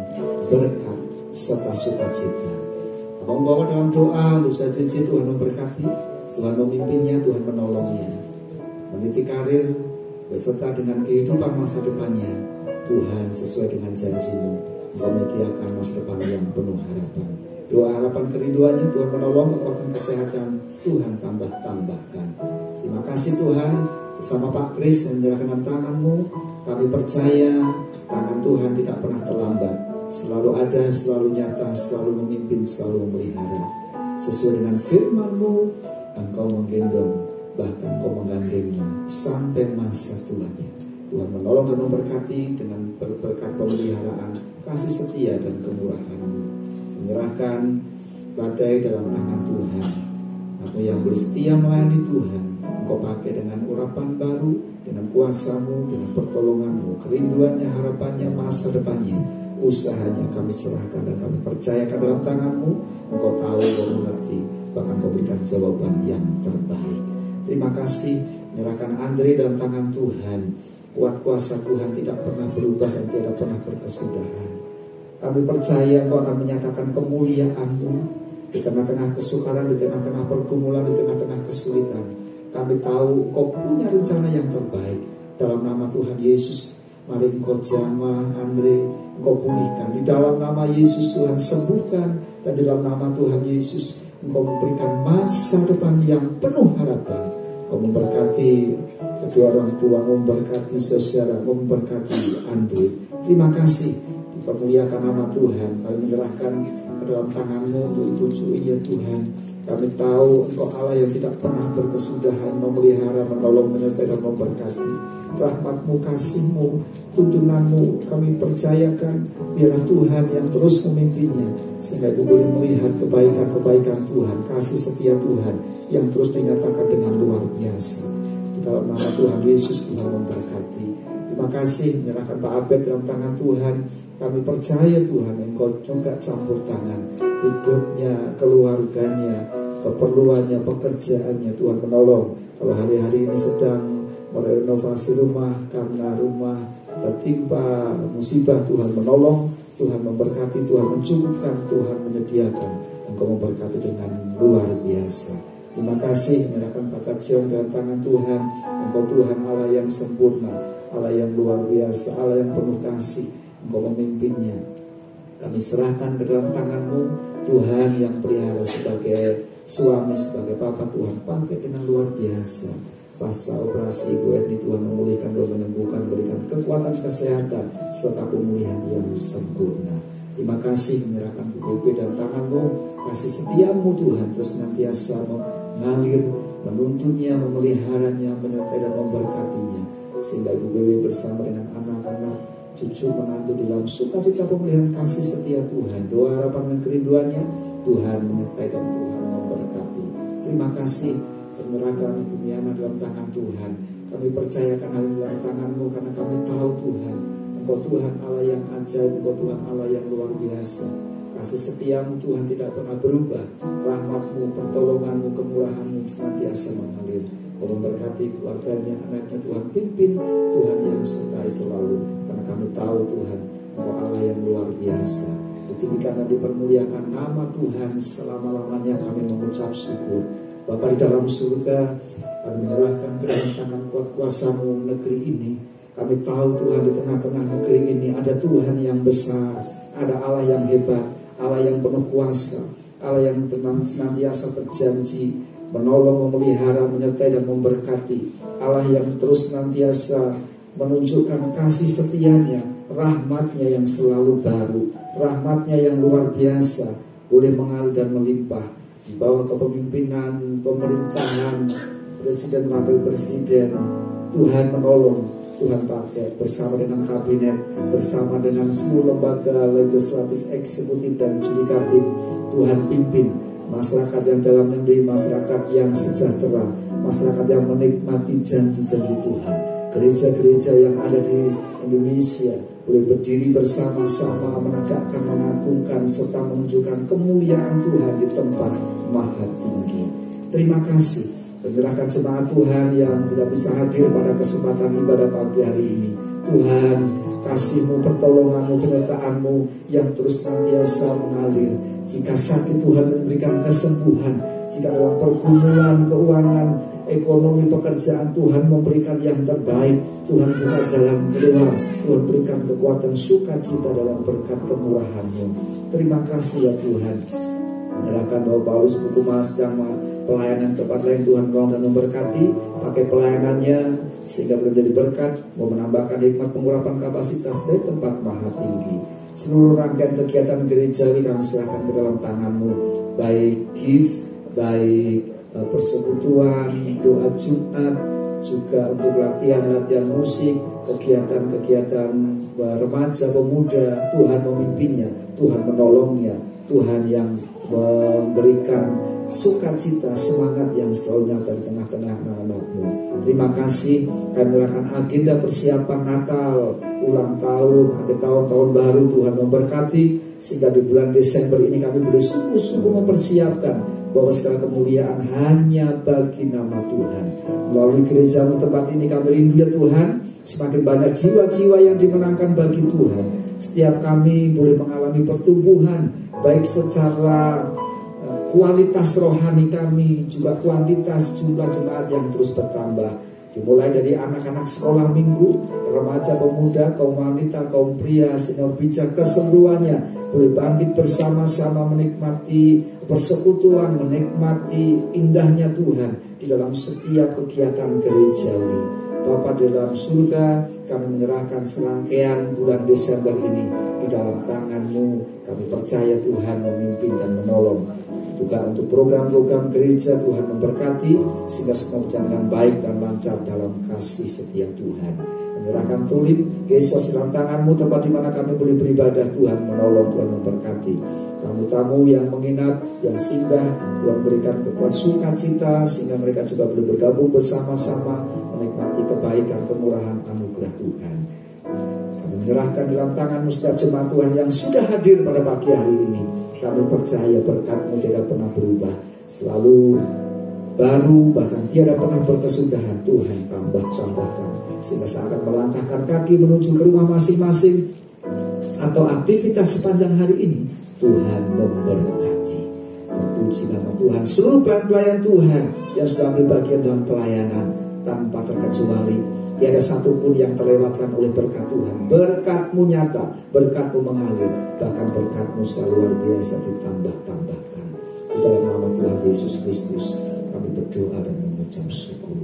[SPEAKER 1] berkat, serta sukacita. Membawa dalam doa untuk saja Tuhan memberkati, Tuhan memimpinnya, Tuhan menolongnya, meniti karir beserta dengan kehidupan masa depannya. Tuhan sesuai dengan janji-Mu, Engkau menyediakan masa depan yang penuh harapan. Doa harapan kerinduannya, Tuhan menolong, kekuatan kesehatan Tuhan tambahkan. Terima kasih Tuhan, bersama Pak Kris yang menyerahkan dalam tangan-Mu, kami percaya tangan Tuhan tidak pernah terlambat, selalu ada, selalu nyata, selalu memimpin, selalu memelihara. Sesuai dengan firman-Mu, Engkau menggendong, bahkan Engkau menggandengnya sampai masa tuanya. Tuhan menolong dan memberkati dengan berkat pemeliharaan, kasih setia dan kemurahan-Mu. Menyerahkan badai dalam tangan Tuhan. Aku yang boleh setia melayani Tuhan, Engkau pakai dengan urapan baru, dengan kuasa-Mu, dengan pertolongan-Mu, kerinduannya, harapannya, masa depannya, usahanya kami serahkan dan kami percayakan dalam tangan-Mu. Engkau tahu dan mengerti, bahkan Kau berikan jawaban yang terbaik. Terima kasih, menyerahkan Andre dalam tangan Tuhan. Kuat kuasa Tuhan tidak pernah berubah dan tidak pernah berkesudahan. Kami percaya Engkau akan menyatakan kemuliaan-Mu di tengah-tengah kesukaran, di tengah-tengah pergumulan, di tengah-tengah kesulitan. Kami tahu Engkau punya rencana yang terbaik. Dalam nama Tuhan Yesus, mari Engkau jamah Andre, Engkau pulihkan. Di dalam nama Yesus Tuhan sembuhkan. Dan di dalam nama Tuhan Yesus Engkau memberikan masa depan yang penuh harapan. Engkau memberkati kedua orang tua, memberkati saudara, memberkati Andre. Terima kasih, dipermuliakan nama Tuhan. Kami menyerahkan ke dalam tangan-Mu untuk cucu ya Tuhan. Kami tahu Engkau Allah yang tidak pernah berkesudahan, memelihara, menolong, menyertai dan memberkati. Rahmat-Mu, kasih-Mu, tuntunan-Mu kami percayakan. Biarlah Tuhan yang terus memimpinnya, sehingga itu boleh melihat kebaikan-kebaikan Tuhan, kasih setia Tuhan yang terus dinyatakan dengan luar biasa. Di dalam nama Tuhan Yesus, Tuhan memberkati. Terima kasih, menyerahkan Pak Abed dalam tangan Tuhan. Kami percaya Tuhan, Engkau juga campur tangan hidupnya, keluarganya, keperluannya, pekerjaannya. Tuhan menolong. Kalau hari-hari ini sedang merenovasi rumah karena rumah tertimpa musibah. Tuhan menolong, Tuhan memberkati, Tuhan mencukupkan, Tuhan menyediakan. Engkau memberkati dengan luar biasa. Terima kasih, menyerahkan Pak Ciong dalam tangan Tuhan. Engkau Tuhan Allah yang sempurna, Allah yang luar biasa, Allah yang penuh kasih. Engkau memimpinnya. Kami serahkan ke dalam tangan-Mu, Tuhan yang pelihara sebagai suami, sebagai Papa. Tuhan pakai dengan luar biasa. Pasca operasi Ibu Etni, Tuhan memulihkan dan menyembuhkan, berikan kekuatan kesehatan serta pemulihan yang sempurna. Terima kasih, menyerahkan Bu Bebe dalam tangan-Mu. Kasih setiamu Tuhan terus senantiasa mengalir, menuntunnya, memeliharanya, menyertai dan memberkatinya, sehingga Ibu Bebe bersama dengan anak-anak, cucu, menantu dalam sukacita pemulihan kasih setia Tuhan. Doa harapan dan kerinduannya, Tuhan menyertai dan Tuhan memberkati. Terima kasih, menyerahkan dunia dalam tangan Tuhan. Kami percayakan hal ini dalam tangan-Mu karena kami tahu Tuhan, Engkau Tuhan Allah yang ajaib, Engkau Tuhan Allah yang luar biasa. Kasih setiamu Tuhan tidak pernah berubah. Rahmat-Mu, pertolongan-Mu, kemurahan-Mu senantiasa mengalir. Kau memberkati keluarganya, anaknya, Tuhan pimpin, Tuhan yang sertai selalu. Karena kami tahu Tuhan, Engkau Allah yang luar biasa. Ditinggikan dan dipermuliakan nama Tuhan selama-lamanya. Kami mengucap syukur. Bapa di dalam surga, kami menyerahkan ke dalam tangan kuat kuasa-Mu negeri ini. Kami tahu Tuhan, di tengah-tengah negeri ini ada Tuhan yang besar, ada Allah yang hebat, Allah yang penuh kuasa, Allah yang senantiasa berjanji menolong, memelihara, menyertai dan memberkati. Allah yang terus senantiasa menunjukkan kasih setianya, rahmatnya yang selalu baru, rahmatnya yang luar biasa, boleh mengalir dan melimpah. Di bawah kepemimpinan pemerintahan Presiden Wakil Presiden, Tuhan menolong, Tuhan pakai bersama dengan kabinet, bersama dengan seluruh lembaga legislatif, eksekutif dan yudikatif. Tuhan pimpin masyarakat yang dalam negeri, masyarakat yang sejahtera, masyarakat yang menikmati janji-janji Tuhan. Gereja-gereja yang ada di Indonesia boleh berdiri bersama-sama, menegakkan, mengagungkan serta menunjukkan kemuliaan Tuhan di tempat maha tinggi. Terima kasih, menyerahkan jemaat Tuhan yang tidak bisa hadir pada kesempatan ibadah pagi hari ini. Tuhan, kasih-Mu, pertolongan-Mu, penyertaan-Mu yang terus senantiasa mengalir. Jika sakit, Tuhan memberikan kesembuhan. Jika dalam pergumulan keuangan, ekonomi, pekerjaan, Tuhan memberikan yang terbaik. Tuhan buka jalan keluar. Tuhan berikan kekuatan sukacita dalam berkat kemurahan-Mu. Terima kasih ya Tuhan. Menyerahkan Bapak Paulus buku Mas Dama, pelayanan tempat lain, Tuhan menolong dan memberkati. Pakai pelayanannya sehingga menjadi berkat, mau menambahkan hikmat pengurapan kapasitas dari tempat maha tinggi. Seluruh rangkaian kegiatan gereja ini kami serahkan ke dalam tangan-Mu, baik gift, baik persekutuan, doa Jumat, juga untuk latihan-latihan musik, kegiatan-kegiatan remaja, pemuda. Tuhan memimpinnya, Tuhan menolongnya, Tuhan yang memberikan sukacita, semangat yang selalu nyata di tengah-tengah anak-anak-Mu. Terima kasih, kami menyerahkan agenda persiapan Natal, ulang tahun, akhir tahun baru. Tuhan memberkati, sehingga di bulan Desember ini kami boleh sungguh-sungguh mempersiapkan bahwa segala kemuliaan hanya bagi nama Tuhan. Melalui gereja-Mu tempat ini kami rindu ya Tuhan, semakin banyak jiwa-jiwa yang dimenangkan bagi Tuhan. Setiap kami boleh mengalami pertumbuhan, baik secara kualitas rohani kami, juga kuantitas jumlah jemaat yang terus bertambah. Dimulai dari anak-anak sekolah minggu, remaja, pemuda, kaum wanita, kaum pria, senior bijak, keseluruhannya boleh bangkit bersama-sama menikmati persekutuan, menikmati indahnya Tuhan di dalam setiap kegiatan gerejawi. Bapa di dalam surga, kami menyerahkan serangkaian bulan Desember ini di dalam tangan-Mu. Kami percaya Tuhan memimpin dan menolong. Juga untuk program-program gereja, Tuhan memberkati sehingga semua berjalan dengan baik dan lancar dalam kasih setia Tuhan. Menyerahkan Tulip, Yesus dalam tangan-Mu, tempat di mana kami boleh beribadah. Tuhan menolong, Tuhan memberkati. Tamu-tamu yang menginap, yang singgah, Tuhan berikan kekuatan sukacita sehingga mereka juga boleh bergabung bersama-sama menikmati kebaikan, kemurahan, anugerah Tuhan. Kami menyerahkan dalam tangan-Mu setiap jemaat Tuhan yang sudah hadir pada pagi hari ini. Kami percaya berkat-Mu tidak pernah berubah, selalu baru, bahkan tiada pernah berkesudahan. Tuhan tambahkan, sehingga saat akan melangkahkan kaki menuju ke rumah masing-masing atau aktivitas sepanjang hari ini, Tuhan memberkati. Terpuji nama Tuhan. Seluruh pelayan Tuhan yang sudah ambil bagian dalam pelayanan tanpa terkecuali, tiada satupun yang terlewatkan oleh berkat Tuhan. Berkat-Mu nyata, berkat-Mu mengalir, bahkan berkat-Mu selalu luar biasa ditambah-tambahkan. Di dalam nama Tuhan Yesus Kristus kami berdoa dan mengucap syukur.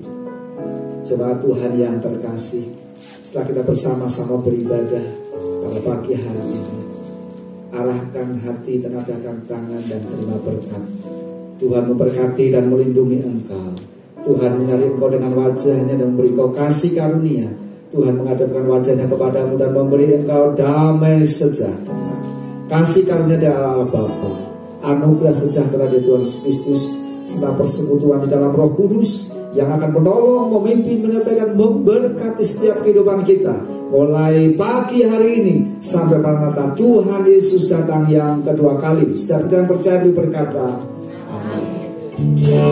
[SPEAKER 1] Jemaat Tuhan yang terkasih, setelah kita bersama-sama beribadah pada pagi hari ini, arahkan hati, tenadakan tangan dan terima berkat. Tuhan memberkati dan melindungi engkau. Tuhan menarik engkau dengan wajahnya dan memberi engkau kasih karunia. Tuhan menghadapkan wajahnya kepadamu dan memberi engkau damai sejahtera. Kasih karunia dari Allah Bapa, anugerah sejahtera dari Tuhan Yesus Kristus, serta persekutuan di dalam Roh Kudus yang akan menolong, memimpin, menyertai dan memberkati setiap kehidupan kita mulai pagi hari ini sampai Maranatha Tuhan Yesus datang yang kedua kali. Setiap kita yang percaya berkata amin.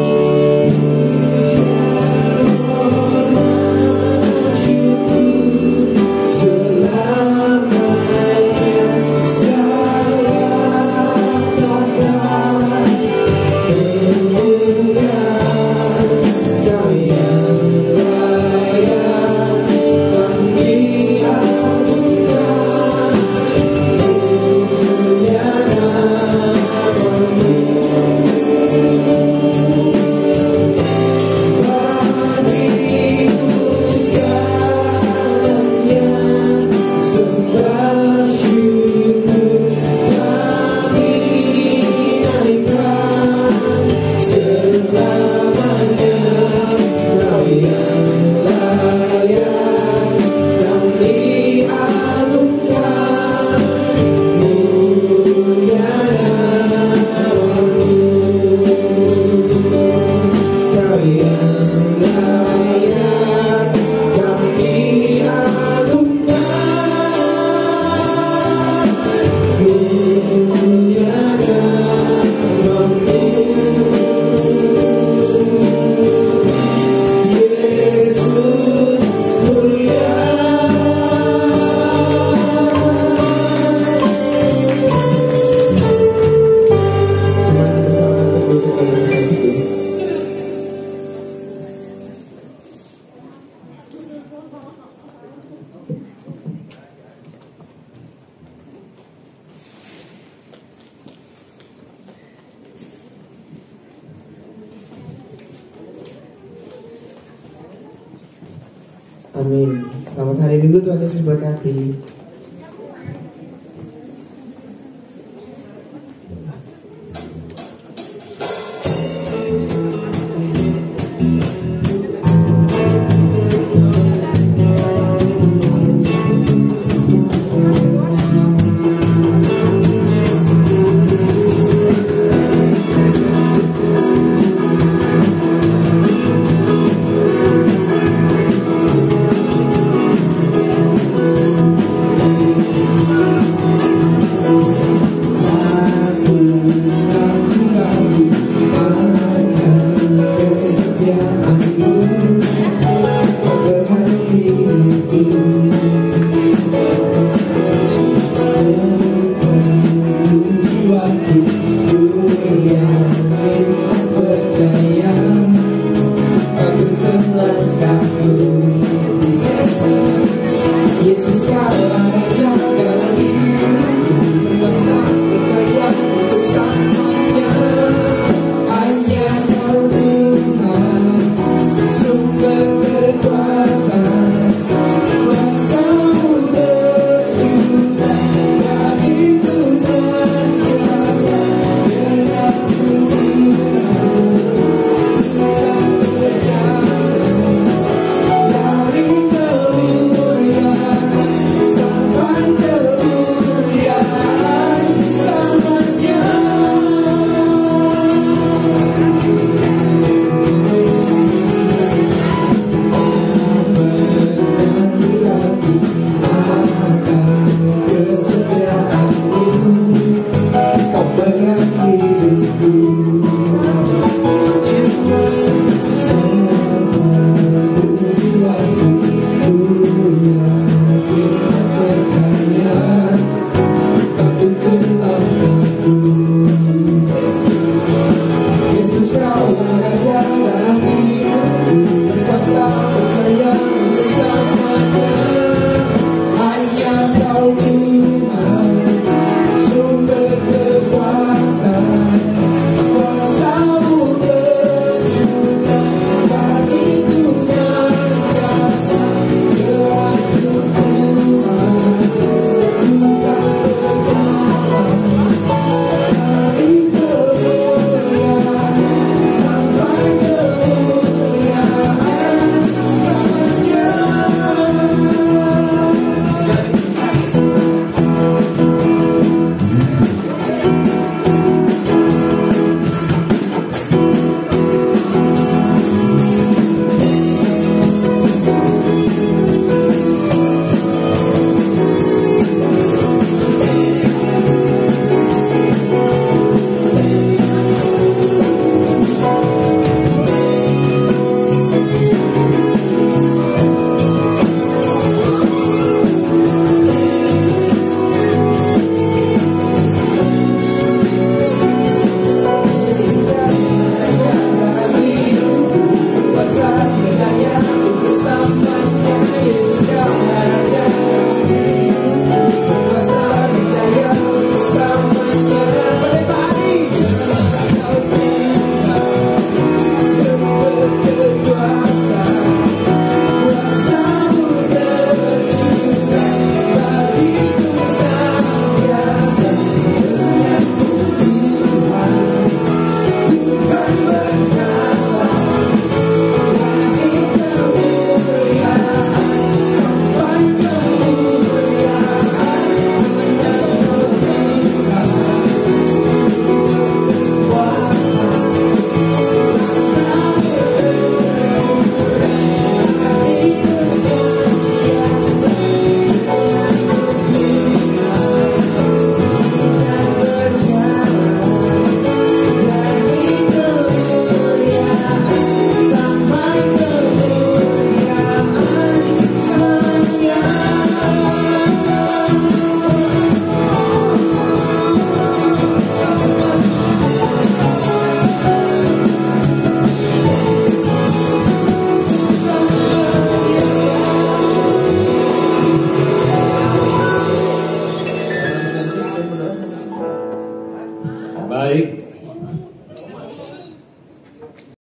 [SPEAKER 3] Amin. Selamat hari Minggu, Tuhan Yesus berkati.